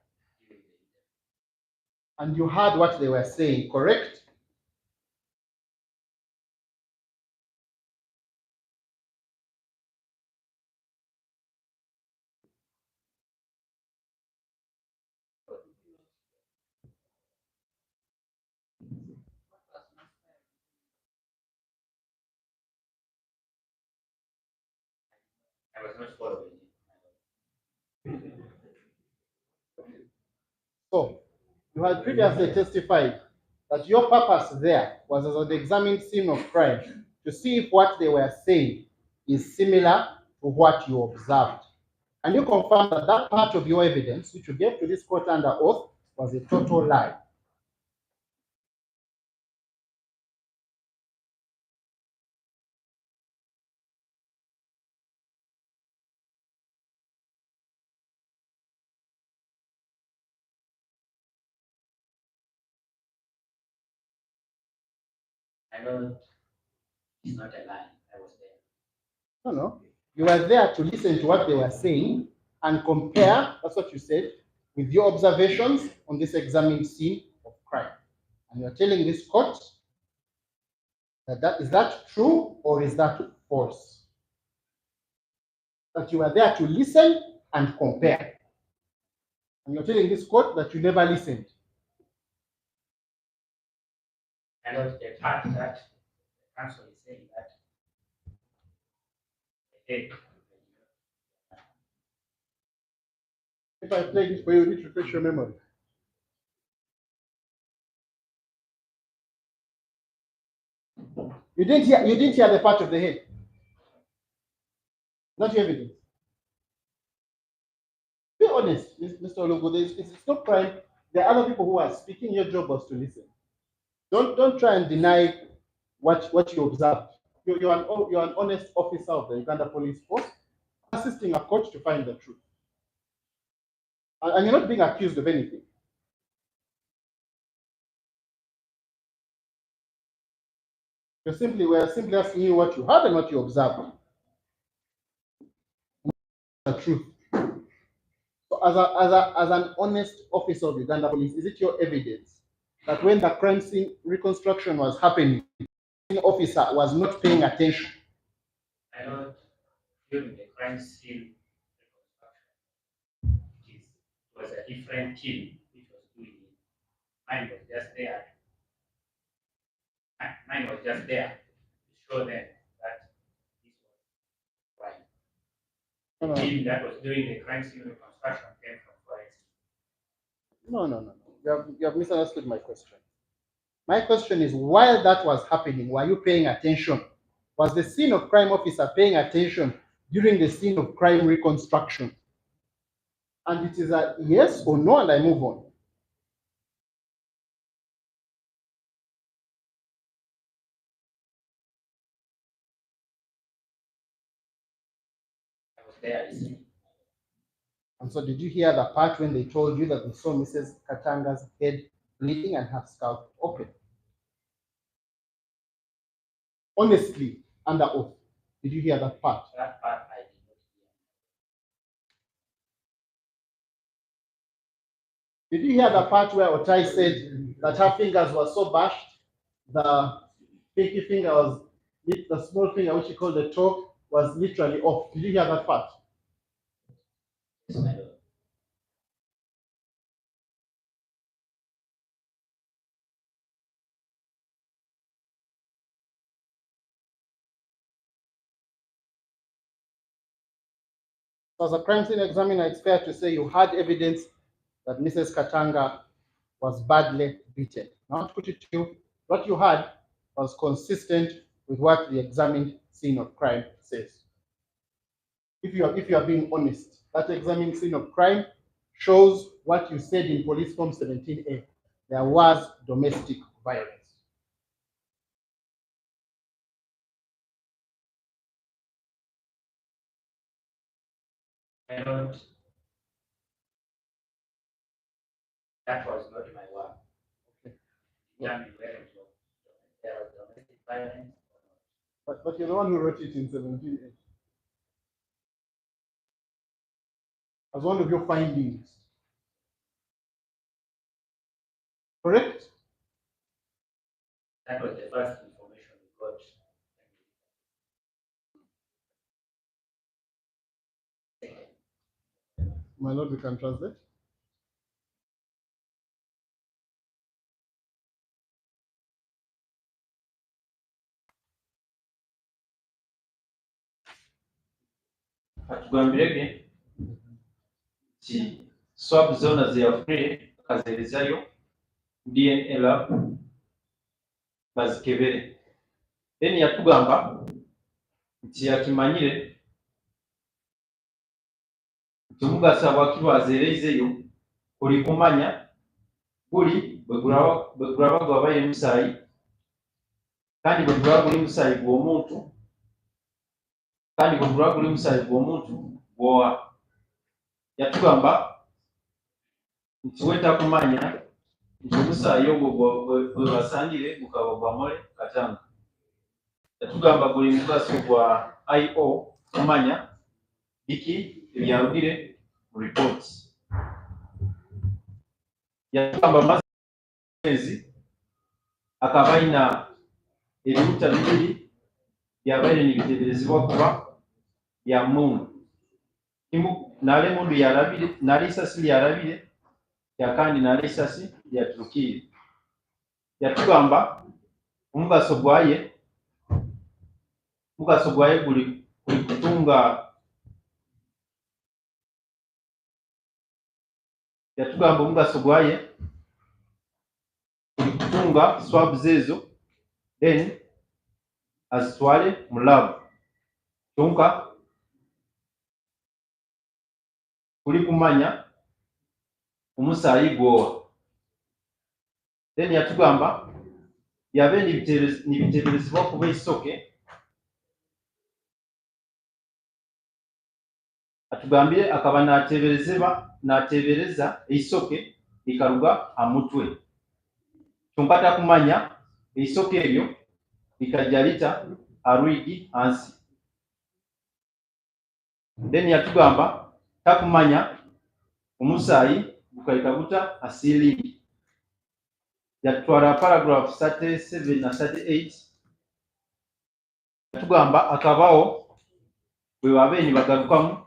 during the interview. And you heard what they were saying, correct? I was not following it. So, you had previously testified that your purpose there was as an examined scene of crime to see if what they were saying is similar to what you observed. And you confirmed that that part of your evidence, which you gave to this court under oath, was a total lie. My lord, it's not a lie. I was there. No, no. You were there to listen to what they were saying and compare, that's what you said, with your observations on this examined scene of crime. And you're telling this court that is that true or is that false? That you were there to listen and compare. And you're telling this court that you never listened. My lord, the part that the counsel is saying that the head. If I play this for you, you need to refresh your memory. You didn't hear the part of the head. Not your evidence. Be honest, Mr. Ologo. It's not crime. There are other people who are speaking. Your job was to listen. Don't try and deny what you observed. You're an honest officer of the Uganda Police Force, assisting a court to find the truth. And you're not being accused of anything. We're simply asking you what you heard and what you observed. The truth. So as an honest officer of Uganda Police, is it your evidence that when the crime scene reconstruction was happening, the officer was not paying attention? I know during the crime scene reconstruction, it was a different team which was doing it. Mine was just there. Mine was just there to show them that this was crime. The team that was doing the crime scene reconstruction came from forensic. No. You have misunderstood my question. My question is, while that was happening, were you paying attention? Was the scene of crime officer paying attention during the scene of crime reconstruction? And it is a yes or no, and I move on. I was there listening. And so did you hear the part when they told you that they saw Mrs. Katanga's head bleeding and her scalp open? Honestly, under oath, did you hear that part? That part I did not hear. Did you hear the part where Otai said that her fingers were so bashed, the pinky finger was, the small finger, which he called the toe, was literally off? Did you hear that part? Yes, my Lord. So as a crime scene examiner, it's fair to say you had evidence that Mrs. Katanga was badly beaten. Now to put it to you, what you had was consistent with what the examined scene of crime says. If you are being honest, that examined scene of crime shows what you said in Police Form 17A. There was domestic violence. My Lord, that was not my work. Tell me where it was. There was domestic violence or not. But you're the one who wrote it in 17A. As one of your findings. Correct? That was the first information we got. My Lord, we can translate. Atugambirege nti swab zona zeyafunire akazeerezayo DNA lab bazikebere. Then yatugamba nti yakimanyire nti omugaso abwakirwa azeereizeyo kuli kumanya guli bwe gulaba gwabaire musaayi kandi bwe gulaba guli musaayi gw'omuntu kandi bwe gulaba guli musaayi gw'omuntu gwowa. Yatugamba nti wetakumanya nti omusaayi ogwo bwe basangire gukaba gwa Mole Katanga. Yatugamba guli mugaso gwa IO kumanya biki ebyalugire mu reports. Yatugamba mazezi akaba alina ebiwuta bibiri byabaire nibiteeberezebwa kuba bya mundu. Nale mundu yalabire, nale isasi lyalabire, yakandi nale isasi lyaturukire. Yatugamba omugaso gwaye guli kutunga. Yatugamba omugaso gwaye guli kutunga swab zezo then azitwale mu lab. Kyonka kuli kumanya omusaayi gwowa. Then yatugamba yabe nibiteeberezebwa kuba isoke. Atugambire akaba nateebereza eisoke likaruga amutwe. Kyonka takumanya eisoke eryo likajja lita arwigi hansi. Then yatugamba takumanya omusaayi gukaita guta asiiringi. Yatwala paragraph 37 na 38. Yatugamba akabawo bwe babeeni bagarukamu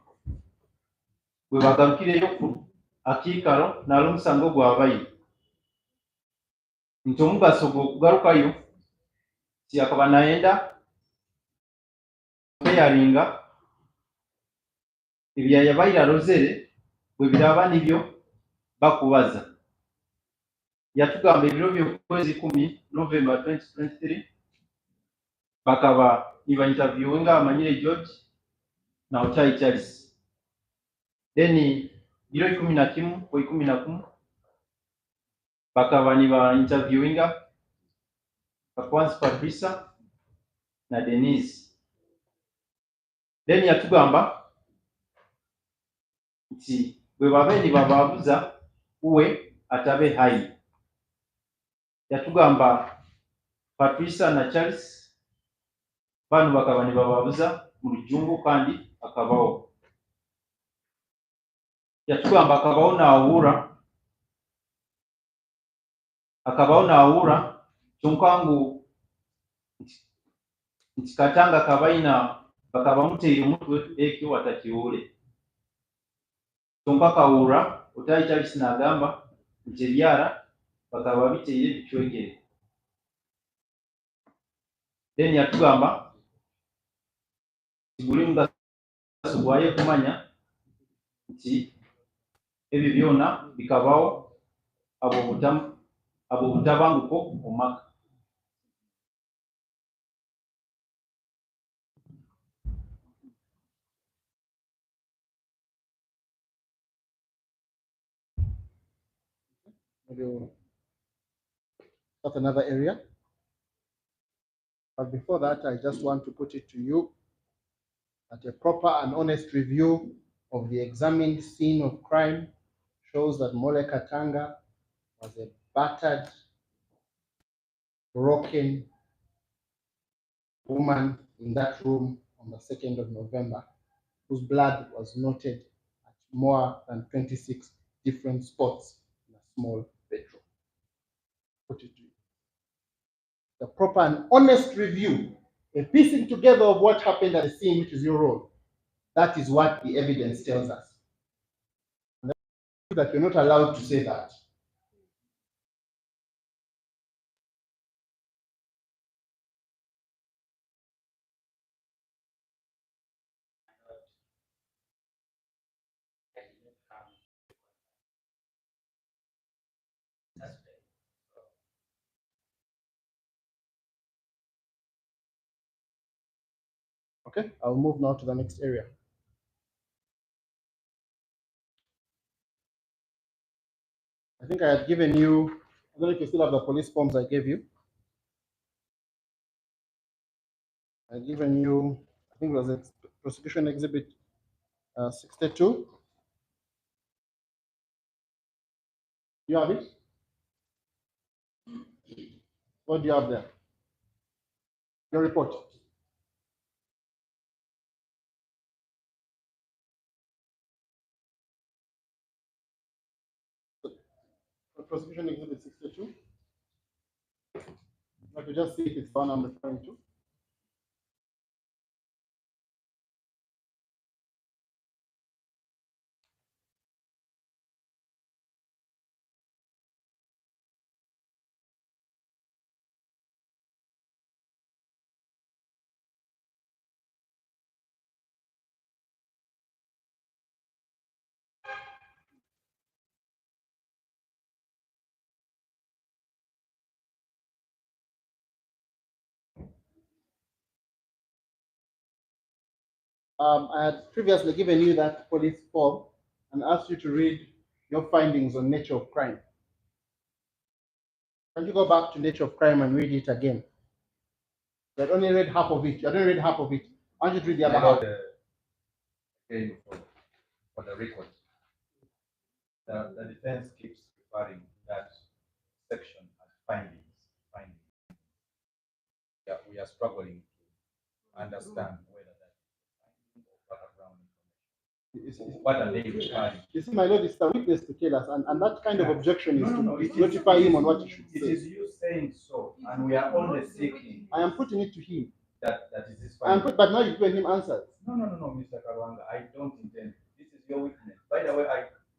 bwe bagarukireyo ku akiikaro n'al'omusango gwabaire nti omugaso gw'okugarukayo ti akaba nayenda kweyalinga ebyayabaire alozere bwe biraba nibyo bakubaza. Yatugamba ebiro by'okwezi 10 November 2023 bakaba niba interviewinga Amanyire George na Otai Charles. Then biro 11 kwa 11 bakaba niba interviewinga Kakwanzi Patricia na Denise. Then yatugamba nti bwe babeeni babaabuza uwe atabe hayi. Yatugamba Patricia na Charles bano bakaba ne babaabuza mu lujungu kandi akabawo. Yatugamba akabawo n'awuura kyonka ngu nti Katanga kabaina bakaba muteire omutwe ekyo watakiwule. Kyonka kawuura Otayi Charles n'agamba nti ebyara bakaba biteire bichwekere. Then yatugamba buli mugaso gwaye kumanya nti ebyo byona bikabawo abo butabanguko omaka. That's another area. But before that, I just want to put it to you that a proper and honest review of the examined scene of crime shows that Mole Katanga was a battered, broken woman in that room on the 2nd of November, whose blood was noted at more than 26 different spots in a small bedroom. Put it to you. The proper and honest review, a piecing together of what happened at the scene, which is your role. That is what the evidence tells us. And that you're not allowed to say that. Okay, I'll move now to the next area. I think I had given you, I don't know if you still have the police forms I gave you. I had given you, I think it was a prosecution exhibit 62. You have it? What do you have there? Your report. Prosecution exhibit 62. Let me just see if it's the one I'm referring to. I had previously given you that police form and asked you to read your findings on nature of crime. Can you go back to nature of crime and read it again? You had only read half of it. You hadn't read half of it. Why don't you read the other half? Again, for the record, the defense keeps referring that section as findings. Yeah, we are struggling to understand whether that is finding or background information. What are they referring? You see, my lord, it's the witness to tell us, and that kind of objection is to notify him on what he should It say. is you saying so, and we are only seeking I am putting it to him. that is his I am finding. but now you've given him answers. No, Mr. Karwanga, I don't intend. This is your witness. By the way,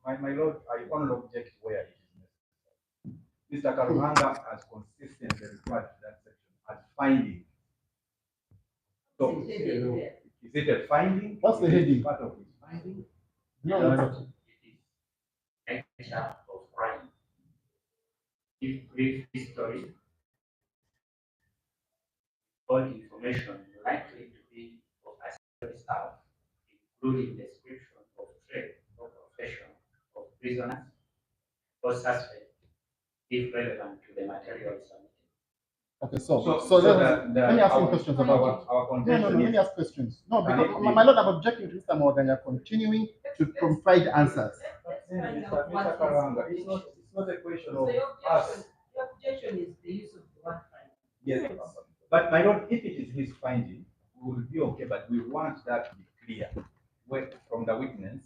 my lord, I only object where it is necessary. Mr. Karwanga has consistently referred to that section as finding. So, is it a finding? What's the heading? Part of his finding? No, It is nature of crime. Give brief history, all information likely to be of a staff, including description of trade or profession of prisoners or suspects, if relevant to the material submitted. okay, let me ask him questions about it. Our No, contention let me ask questions. No, because my lord, I'm objecting to Mr. Morgan. You're continuing to provide answers. But then, Mr. Karanga, it's not a question of us. The objection is the use of the word find. Yes, but my lord, if it is his finding, we will be okay, but we want that to be clear. From the witness,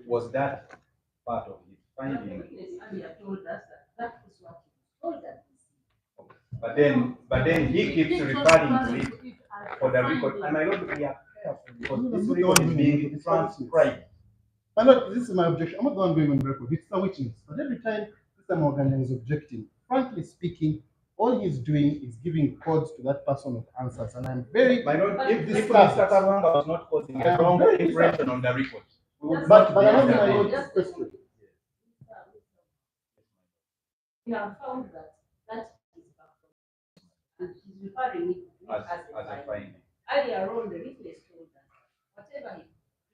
was that part of his The finding? witness earlier told us that is what he was told that But then he keeps referring to it for the record. And my lord, we are careful because this record is being transcribed. My lord, this is my objection. I'm not the one going on record. It's the witness. But every time Mr. Morgan is objecting, frankly speaking, all he's doing is giving codes to that person with answers. And I'm very. My lord, if this Mr. Karanga was not causing a wrong impression on the record, we would But not I want be my intervening. lord's question. we have found that is background. And he's referring it to it As a finding. Earlier on, the witness told us whatever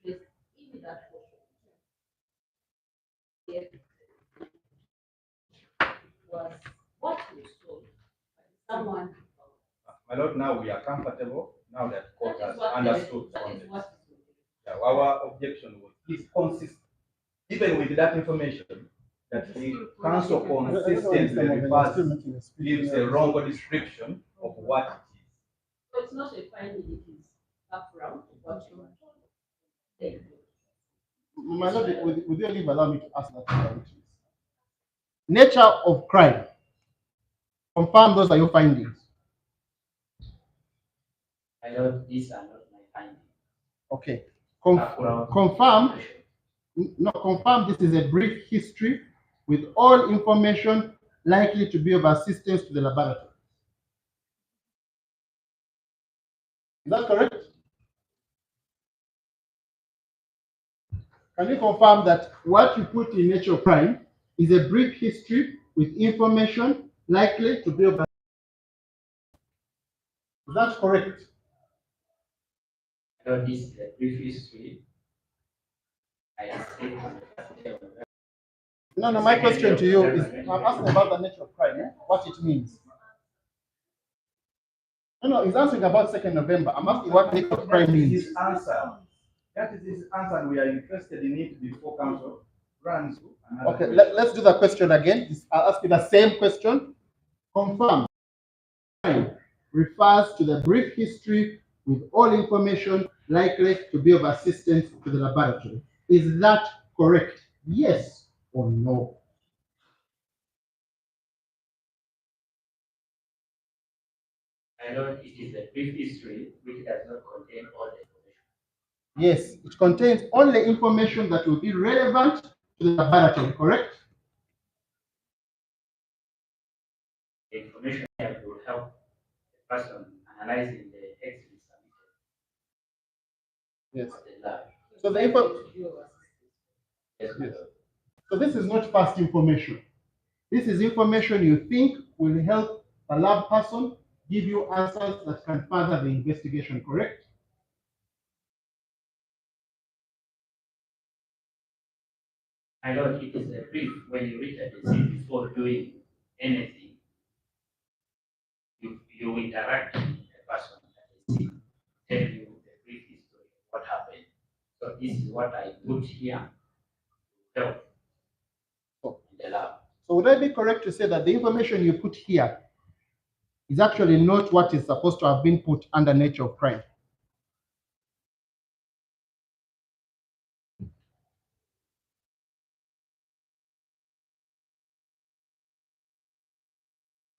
he placed in that portion was what he was told by someone. My lord, now we are comfortable, now that court has That understood is context. what Yeah, our objection was, is consistent, even with that information, that the council consistently refers, gives a wrong description of what it is. So it's not a finding, it is background, what you are told. Thank you. My lord, would you leave allow me to ask that question? Nature of crime. Confirm those are your findings. My lord, these are not my findings. Okay. Background. Confirm. No, confirm this is a brief history with all information likely to be of assistance to the laboratory. Is that correct? Can you confirm that what you put in nature of crime is a brief history with information likely to be of assistance? Is that correct? My lord, this is a brief history. I think No, my question to you is, I'm asking about the nature of crime, what it means. No, he's answering about 2nd November. I'm asking what nature of crime means. His answer. That is his answer, and we are interested in it before council runs. Okay, let's do the question again. I'll ask you the same question. Confirm. Crime refers to the brief history with all information likely to be of assistance to the laboratory. Is that correct? Yes or no? My lord, it is a brief history which does not contain all the information. Yes, it contains only information that will be relevant to the laboratory, correct? The information here will help the person analyzing the X-ray submitted. Yes. For the lab. So the info. Yes, my Yes. lord. So this is not past information. This is information you think will help a lab person give you answers that can further the investigation, correct? My lord, it is a brief. When you read the scene before doing anything, you interact with the person at the scene, tell you the brief history, what happened. So this is what I put here to help in the lab. So would I be correct to say that the information you put here is actually not what is supposed to have been put under nature of crime?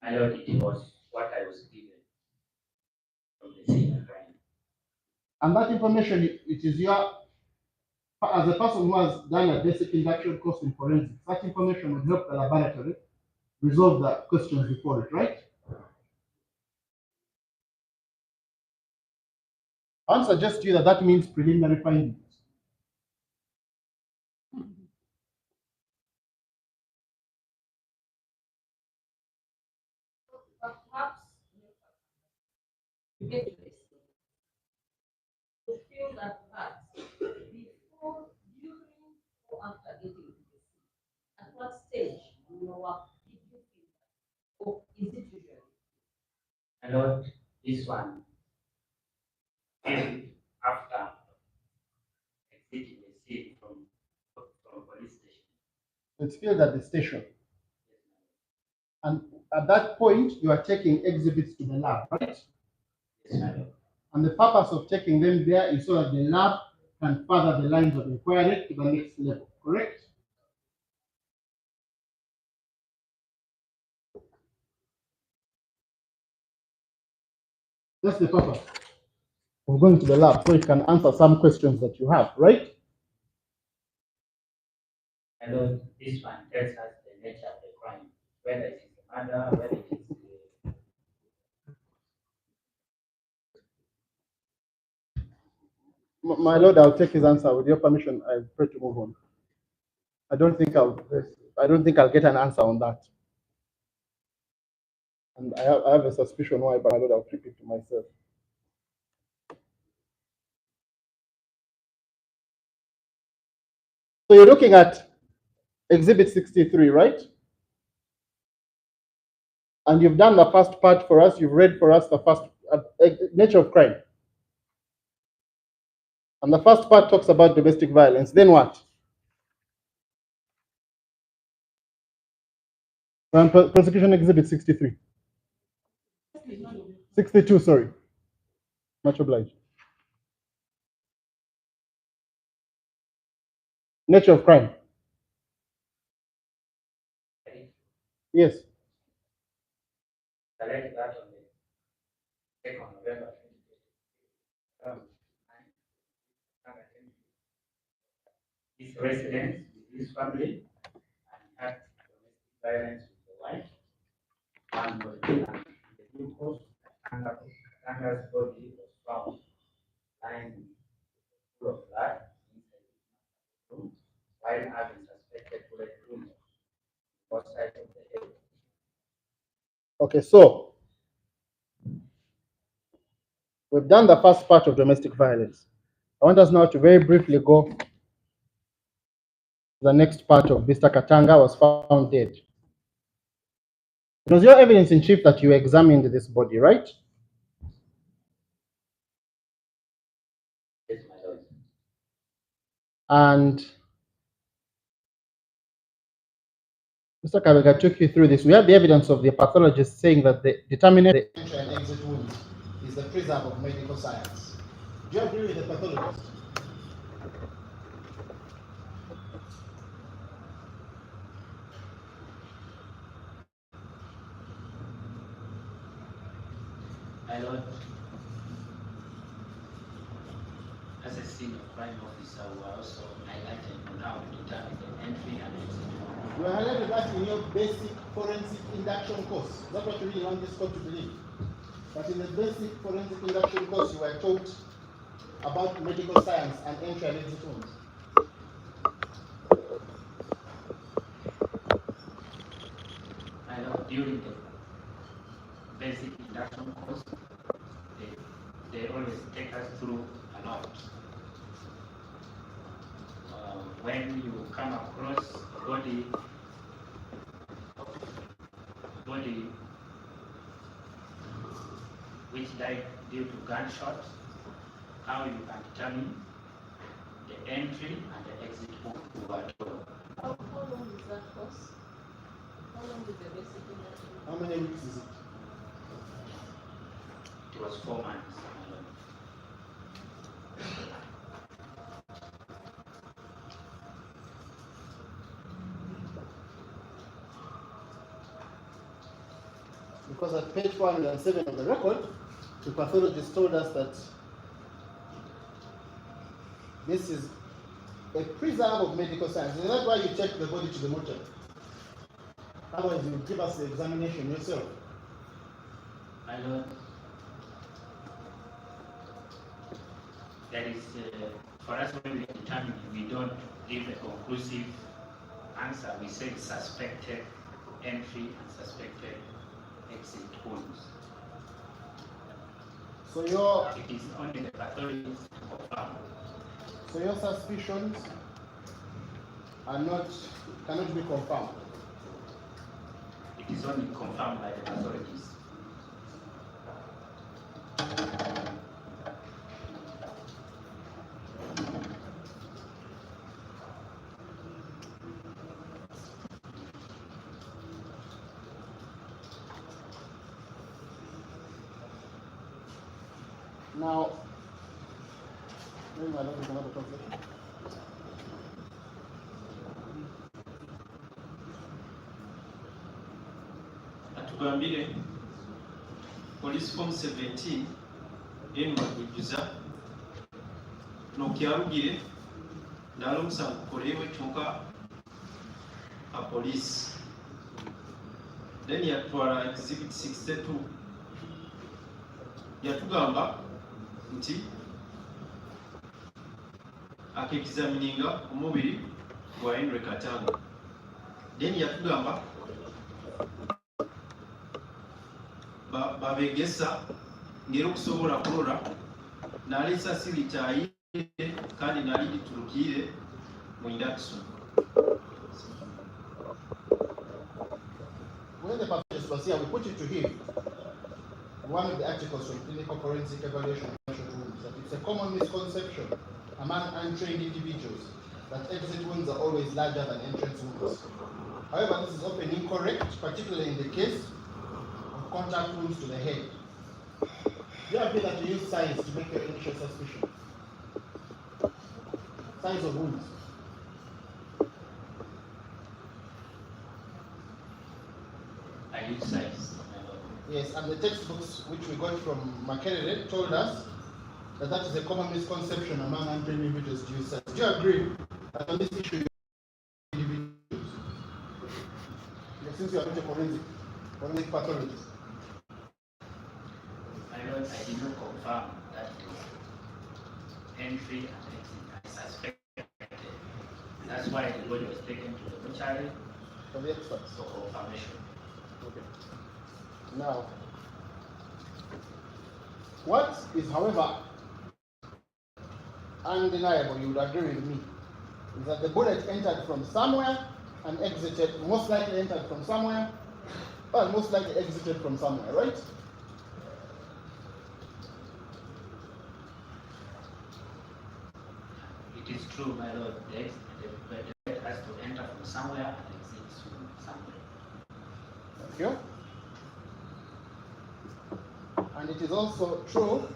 My lord, it was what I was given from the scene of crime. And that information, it is your, as a person who has done a basic induction course in forensics, that information would help the laboratory resolve the questions before it, right? I would suggest to you that that means preliminary findings. Perhaps you get to this. You feel that perhaps before, during, or after getting to the scene, at what stage in your work did you feel that? Or is it usually? My lord, this one is after exiting the scene. It's filled at the station. And at that point, you are taking exhibits to the lab, right? Yes, my lord. And the purpose of taking them there is so that the lab can further the lines of inquiry to the next level, correct? That's the purpose of going to the lab, so it can answer some questions that you have, right? My lord, this one tells us the nature of the crime, whether it is a murder, whether it is My lord, I'll take his answer. With your permission, I pray to move on. I don't think I'll get an answer on that. And I have a suspicion why, but my lord, I'll keep it to myself. So you're looking at Exhibit 63, right? And you've done the first part for us. You've read for us the first nature of crime. And the first part talks about domestic violence. Then what? Prosecution Exhibit 63. 62, sorry. Much obliged. Nature of crime. Yes. select that on the 2nd November 2020. His residence with his family and had domestic violence with the wife. And was killed. The glucose and Katanga's body was found lying full of blood inside the room while having suspected bullet wounds on both sides of the head. Okay, so we've done the first part of domestic violence. I want us now to very briefly go to the next part of Mr. Katanga was found dead. It was your evidence in chief that you examined this body, right? Yes, my lord. And Mr. Kabega took you through this. We have the evidence of the pathologist saying that the determinant of the entry and exit wounds is the preserve of medical science. Do you agree with the pathologist? My lord, as a senior crime officer, we are also highlighting on how to determine the entry and exit. You are highlighted that in your basic forensic induction course. That's what you really want this court to believe. But in the basic forensic induction course, you were taught about medical science and entry and exit wounds. My lord, during the basic induction course, they always take us through a lot. When you come across a body which died due to gunshot, how you can determine the entry and the exit wound were told. How long is that course? How long is the basic induction? How many weeks is it? It was 4 months, my lord. Because at page 407 of the record, the pathologist told us that this is a preserve of medical science. Is that why you take the body to the mortuary? Otherwise, you will give us the examination yourself. My lord, that is, for us when we determine, we don't give a conclusive answer. We say suspected entry and suspected exit wounds. So It is only the pathologist to confirm. so your suspicions cannot be confirmed. It is only confirmed by the pathologist. Now, maybe I don't know the concept. Atugambire police form 17 eno bakujjuza nokyalugire ndala omusango kukolewo kyonka a police then yatwala exhibit 62 yatugamba nti akexamininga omubiri gwa Henry Katanga then yatugamba babegesa ngero okusobola kulola nalesa silitaayire kandi nali litulukire mu induction. When the pathologist was here, we put it to him, one of the articles from clinical forensic evaluation of wounds, that it's a common misconception among untrained individuals that exit wounds are always larger than entrance wounds. However, this is often incorrect, particularly in the case of contact wounds to the head. Do you agree that you use size to make your initial suspicion? Size of wounds. I use size. Yes, and the textbooks which we got from Makerere told us that that is a common misconception among untrained individuals to use size. Do you agree that on this issue, individuals, since you are not a forensic pathologist? I did not confirm that entry and exit. I suspected. That's why the body was taken to the mortuary For the experts. for confirmation. Okay. Now, what is, however, undeniable, you would agree with me, is that the bullet entered from somewhere and exited, most likely entered from somewhere, or most likely exited from somewhere, right? It is true, my lord. The bullet has to enter from somewhere and exit from somewhere. Thank you. And it is also true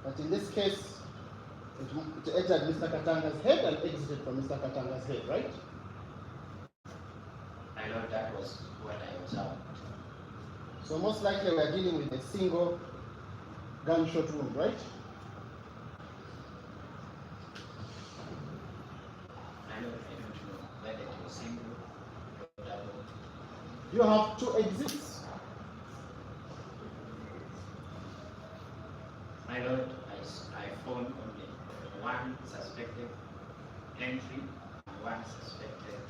that in this case, it entered Mr. Katanga's head and exited from Mr. Katanga's head, right? My lord, that was what I observed. So most likely we are dealing with a single gunshot wound, right? My lord, I don't know whether it was single or double. You have two exits. My lord, I found only one suspected entry and one suspected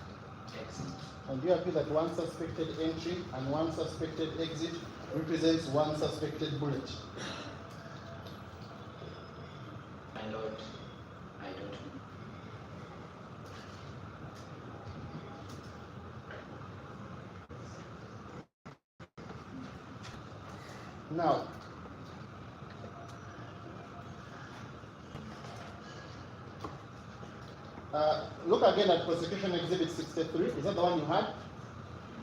exit. And do you agree that one suspected entry and one suspected exit represents one suspected bullet? My lord, I don't know. Now, look again at prosecution exhibit 63. Is that the one you had?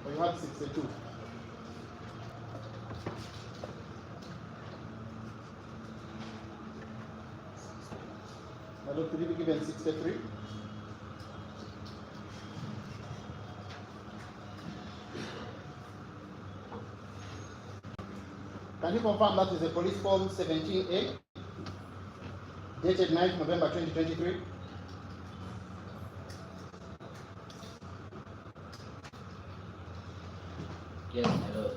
Or you had 62? Now, could you be given 63? Can you confirm that is a police form 17A, dated 9th November 2023? Yes, my lord.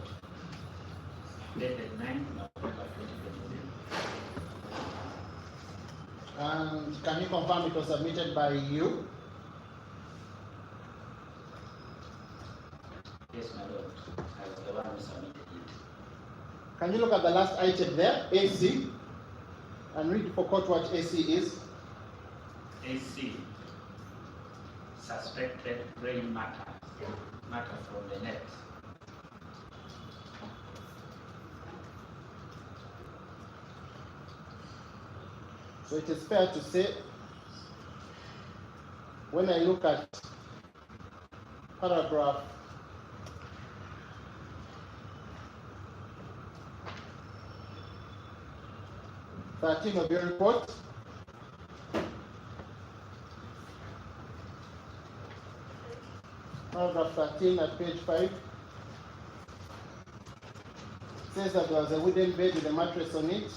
Dated 9th November 2023. And can you confirm it was submitted by you? Yes, my lord. I was the one who submitted it. Can you look at the last item there, AC, and read for court what AC is? AC. Suspected brain matter from the neck. So it is fair to say, when I look at paragraph 13 of your report. Paragraph 13 at page 5 says that there was a wooden bed with a mattress on it,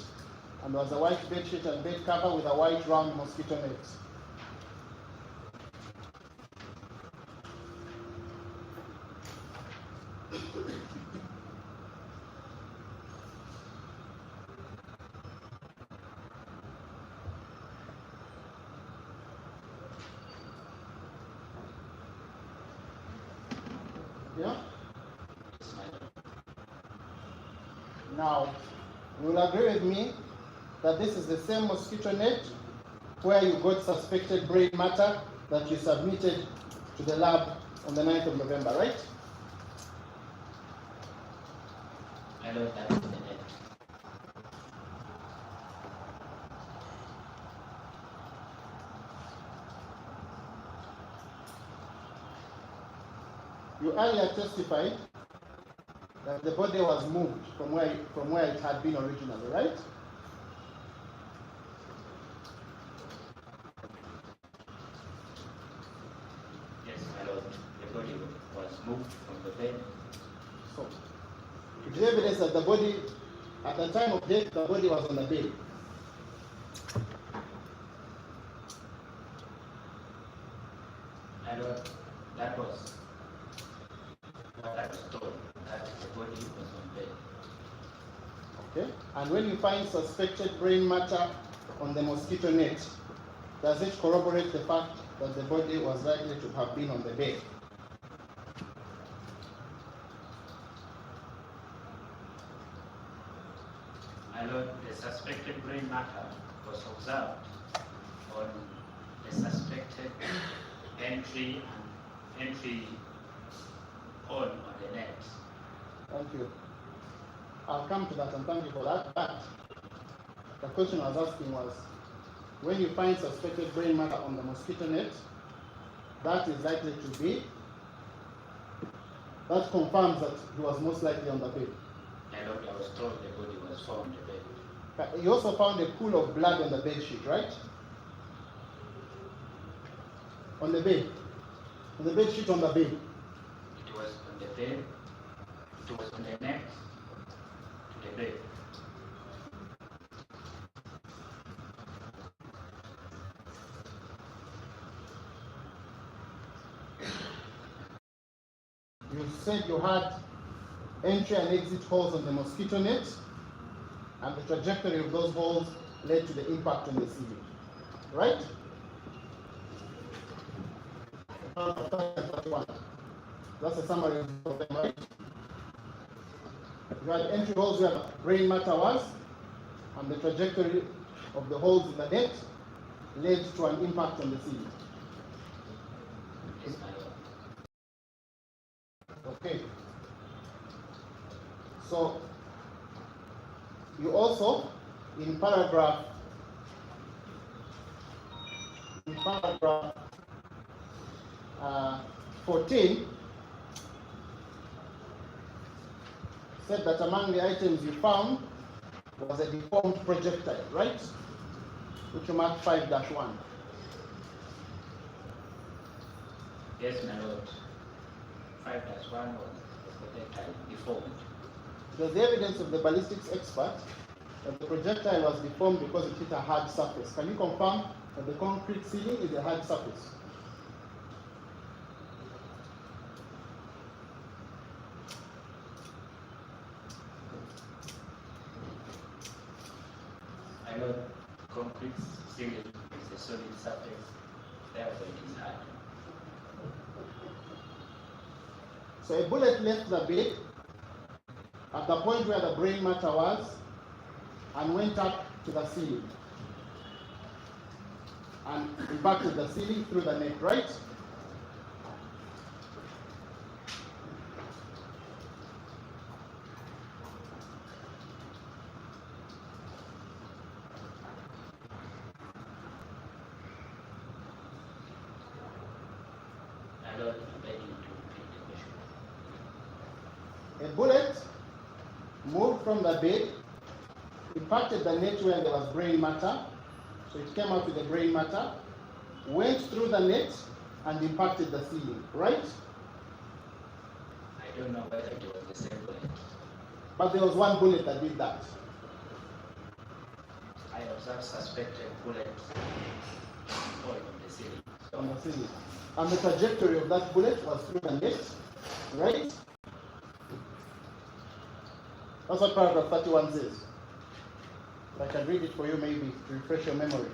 and there was a white bed sheet and bed cover with a white round mosquito net. Yeah? Now, you will agree with me that this is the same mosquito net where you got suspected brain matter that you submitted to the lab on the 9th of November, right? My lord, that is the net. You earlier testified that the body was moved from where it had been originally, right? Yes, my lord. The body was moved from the bed. So, it is evidence that the body, at the time of death, the body was on the bed. My lord, that was told that the body was on bed. Okay? And when you find suspected brain matter on the mosquito net, does it corroborate the fact that the body was likely to have been on the bed? My lord, the suspected brain matter was observed on the suspected entry hole on the net. Thank you. I'll come to that and thank you for that. But the question I was asking was, when you find suspected brain matter on the mosquito net, that is likely to be, that confirms that he was most likely on the bed. My lord, I was told the body was found on the bed. But you also found a pool of blood on the bed sheet, right? On the bed. On the bed sheet on the bed. It was on the bed. It was on the neck to the bed. You said you had entry and exit holes on the mosquito net, and the trajectory of those holes led to the impact on the ceiling, right? That's a summary of them, right? You had entry holes where the brain matter was, and the trajectory of the holes in the net led to an impact on the ceiling. Yes, my lord. Okay. So you also, in paragraph 14, said that among the items you found was a deformed projectile, right? Which you marked 5-1. Yes, my lord. 5+1 was the projectile deformed. There's the evidence of the ballistics expert that the projectile was deformed because it hit a hard surface. Can you confirm that the concrete ceiling is a hard surface? My lord, concrete ceiling is a solid surface, therefore it is hard. So a bullet left the bed at the point where the brain matter was and went up to the ceiling and impacted the ceiling through the neck, right? My lord, I'm begging you to repeat the question. A bullet moved from the bed, it impacted the net where there was brain matter, so it came out with the brain matter, went through the net and impacted the ceiling, right? I don't know whether it was the same bullet. But there was one bullet that did that. I observed suspected bullets fall on the ceiling. On the ceiling. And the trajectory of that bullet was through the net, right? That's what paragraph 31 says. I can read it for you maybe to refresh your memory.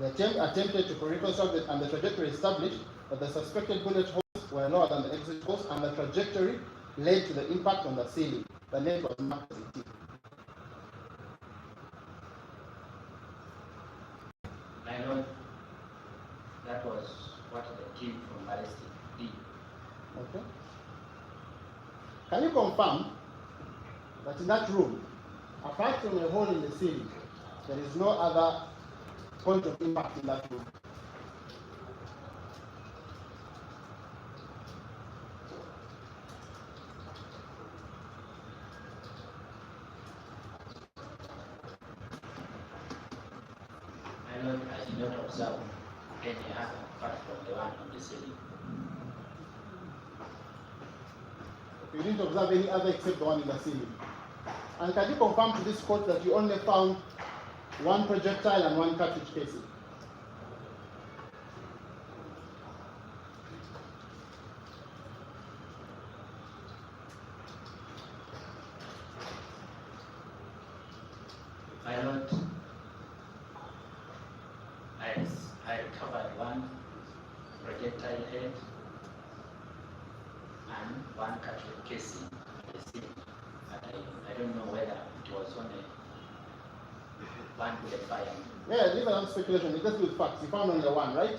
The attempt attempted to reconstruct it and the trajectory established that the suspected bullet holes were lower than the exit holes and the trajectory led to the impact on the ceiling. The net was marked as a T. I know that was what the team from Ballistics did. Okay. Can you confirm that in that room, apart from a hole in the ceiling, there is no other point of impact in that room? I know I did not observe any other apart from the one on the ceiling. You didn't observe any other except the one in the ceiling. And can you confirm to this court that you only found one projectile and one cartridge casing? My lord, I recovered one projectile head and one cartridge casing on the ceiling. But I don't know whether it was only one bullet fire. Yeah, leave it on speculation. It's just with facts. You found only one, right?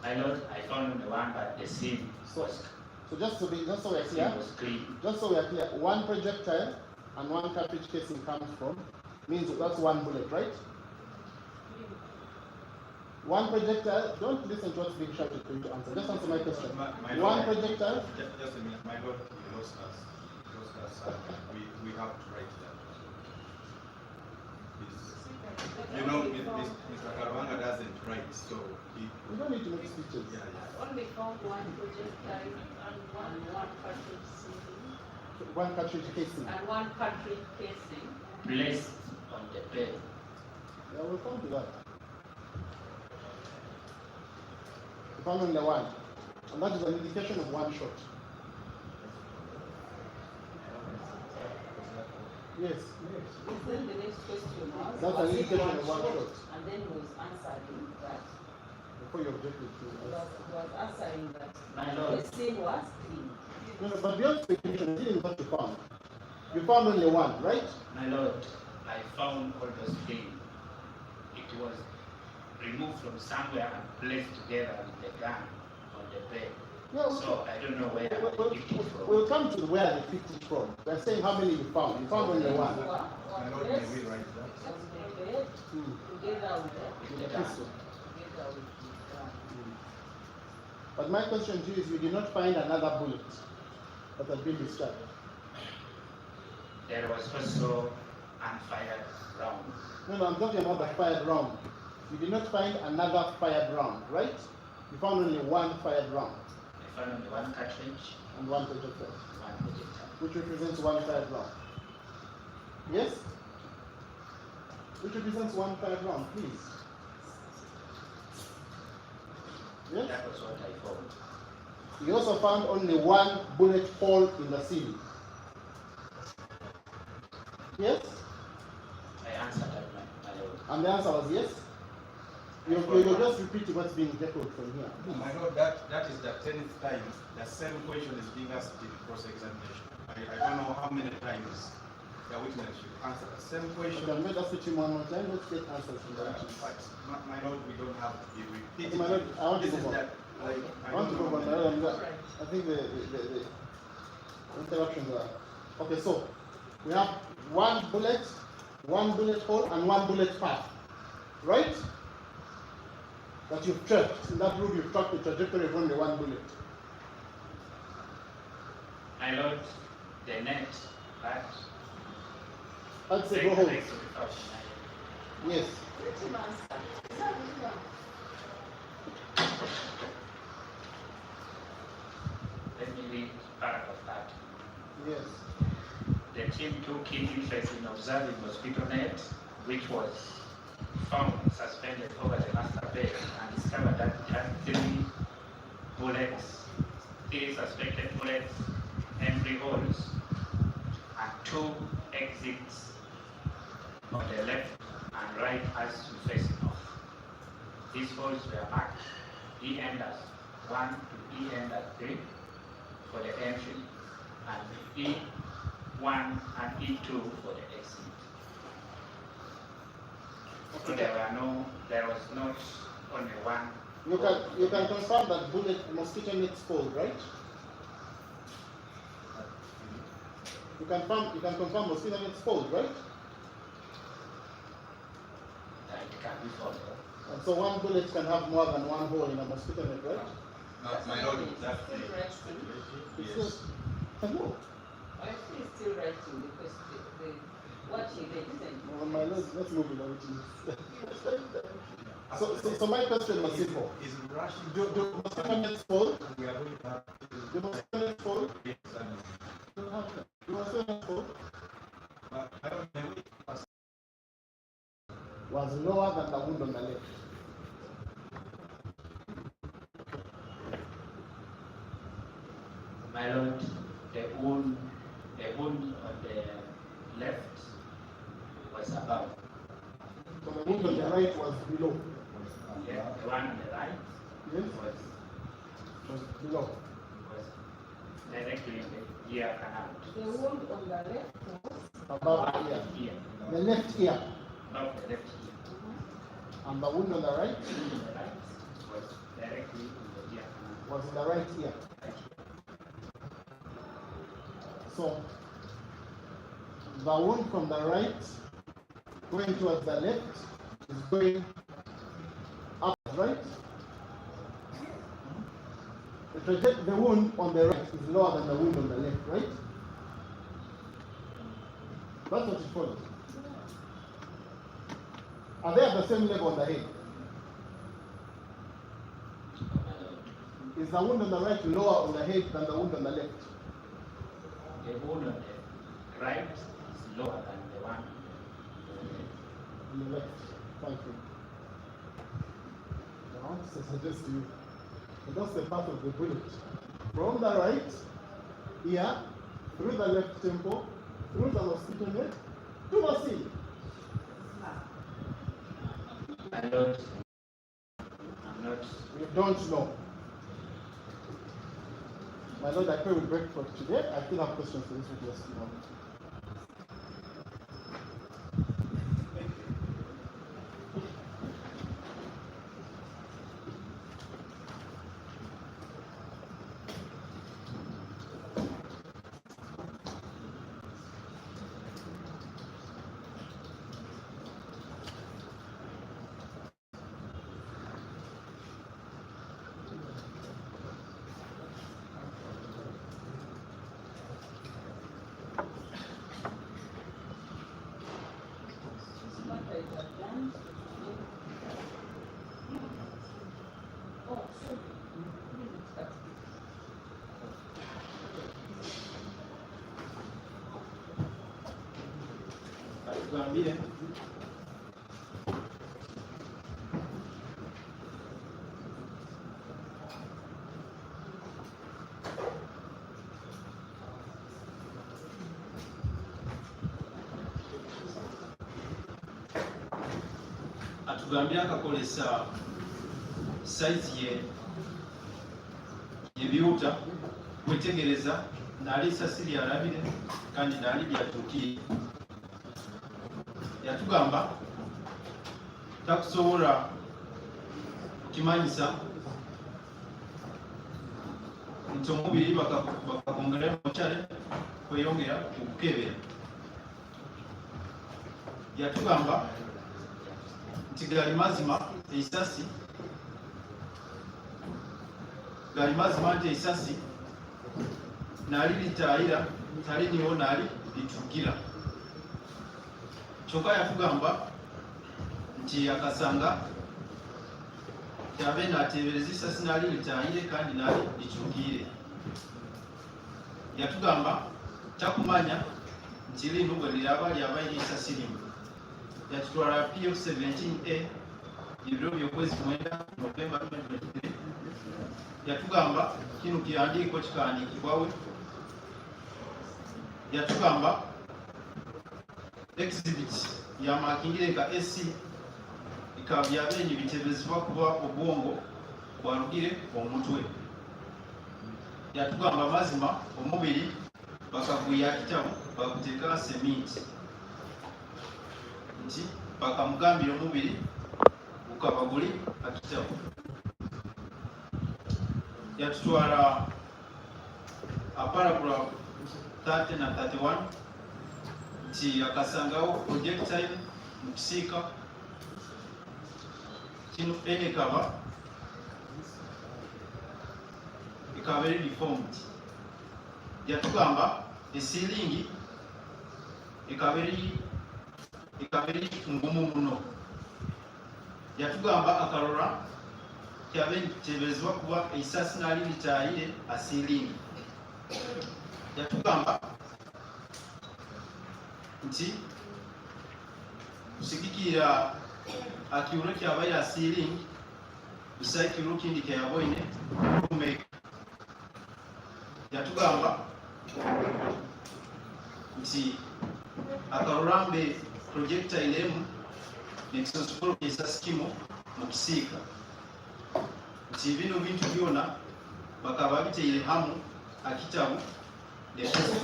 My lord, I found only one, but the scene was So just so we're the clear, scene was clean. just so we're clear, one projectile and one cartridge casing comes from means that's one bullet, right? One projectile. Don't listen to what's being shouted to you to answer. Just answer my question. My One lord, projectile. Just a minute, my lord, you lost us. You lost us. We have to write that. Please. You know, Mr. Karavanga doesn't write, so he. We don't need to make speeches. Yeah, yeah. Only found one projectile and one cartridge casing. One cartridge casing. And one cartridge casing. Placed on the bed. Yeah, we'll come to that. We found only one. And that is an indication of one shot. Yes. Then the next question was, That's was an it indication one of one shot? shot. And then he was answering that. Before you objected to He was answering that My lord, the scene was clean. No, but beyond speculation, this is what you found. You found only one, right? my lord, I found all those things. It was removed from somewhere and placed together with the gun on the bed. Yeah, So I don't know where I picked it from. we'll come to where they picked it from. They're saying how many you found. You found only one. My lord, may we write that? On the bed, Hmm. together with With the the pistol. together with the gun. But my question to you is, you did not find another bullet that has been discharged. There was also unfired round. No, I'm talking about the fired round. You did not find another fired round, right? You found only one fired round I found only one cartridge, and one projectile, one projectile. which represents one fired round. Yes? Which represents one fired round, please. Yes? That was what I found. You also found only one bullet hole in the ceiling. Yes? I answered that, my lord. And the answer was yes? You're just repeating what's being echoed from here. My lord, that is the 10th time the same question is being asked in cross-examination. I don't know how many times the witness should answer the same question. Okay, I'm going to switch him one more time. Let's get answers from the witness. But my lord, we don't have to be repeating. My lord, I want to This move is on. that, like, I want to go on. I think the interruptions are. Okay, so we have one bullet hole, and one bullet path, right? That you've tracked. In that room, you've tracked the trajectory of only one bullet. My lord, the net, but That's a break go the home. legs without denying. Yes. Written answer. Is that written? Let me read paragraph 30. Yes. The team took keen interest in observing mosquito net, which was found suspended over the master bed, and discovered that it had 3 bullets, 3 suspected bullets, entry holes, and 2 exits on the left and right as you face north. These holes were marked E end as 1 to E end as 3 for the entry, and E1 and E2 for the exit. So there was not only one. You can confirm that mosquito nets fold, right? You can confirm mosquito nets fold, right? It can be followed. And so one bullet can have more than one hole in a mosquito net, right? My lord, It's still writing. It's just, hello. I think it's still writing because what he read isn't. Well, my lord, let's move it on. So my question was simple. Is rushing. Do mosquito nets fold? We are going to have Do mosquito nets fold? yes, and Do mosquito nets fold? but I don't know if Was lower than the wound on the left. My lord, the wound on the left was above. So the wound on the right was below. Yeah, the one on the right Yes? was Was below. directly in the ear canal. The wound on the left was Above the ear. Ear, The left ear. above the left ear. And the wound on the right The right was directly in the ear canal. was in the right ear. Right. So the wound from the right going towards the left is going up, right? The wound on the right is lower than the wound on the left, right? That's what it follows. Are they at the same level on the head? Is the wound on the right lower on the head than the wound on the left? The wound on the right is lower than the one On the left. Thank you. I want to suggest to you, that's the path of the bullet. From the right ear, through the left temple, through the mosquito net, to the sea. My lord, I'm not. You don't know. My lord, I pray we break for today. I still have questions for this witness tomorrow. what I have done. Oh, sorry. Tuambie. Atugambye akakolesa saizi yebiwuta wetegereza nali sasiri alabire kandi nali byatuukire. Yatugamba takusobola kukimanyisa nti omubiri bakakwongera mukyale kweyongera okukebera. Yatugamba nti gali mazima nti eisasi nali litayira tali niwo nali lituukira. Kyokka yatugamba nti akasanga kyabe naateebereza essasi naali litaayire kandi naali likyukire. Yatugamba takumanya nti lino bwe liraba lyaba ly'essasi limu. Yatutwala PF 17A ebiro by'okwezi 9 Novemba 2023. Yatugamba kino kiwandiiko kikaandiikibwawe. Yatugamba exhibit yamakingire nka SC bikaba byabenyi bitebezebwa kuba obwongo bwarugire omutwe. Yatugamba mazima omubiri bakaguya kitabu bakuteeka seminti nti bakamugambira omubiri gukaba guli akitabu. Yatutwala paragraph 30 na 31 nti akasangawo projectile mu kisiika kino ekaba eri deformed. Yatugamba esiringi ekaba eri ngumu muno. Yatugamba akalora kyabe kiteeberezebwa kuba essasi naali litaayire asiringi. Yatugamba nti kusigikira akiure kyabaire asiringi busaikiro kindi kyayaboine kumeka. Yatugamba nti akalurambe projectile emu nekisobola essasi kimo mu kisiika nti bino bintu byona bakaba biteire hamu akitabu nekisu.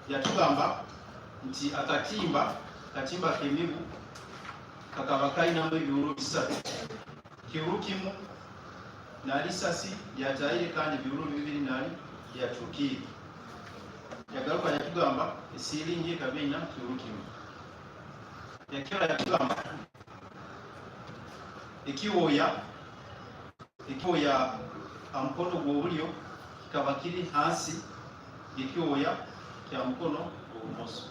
Yatugamba nti katimba k'emibu kakaba kalinamu ebiwulo 3. Kiwulu kimu naali essasi lyataayire kandi ebiwulo 2 naali lyatuukire. Yagaruka yatugamba esiringi ekaba erina kiwulu kimu. Yakyala yatugamba ekiwooya amukono gw'obulyo kikaba kiri hansi y'ekiwooya kya mukono ogw'obumoso.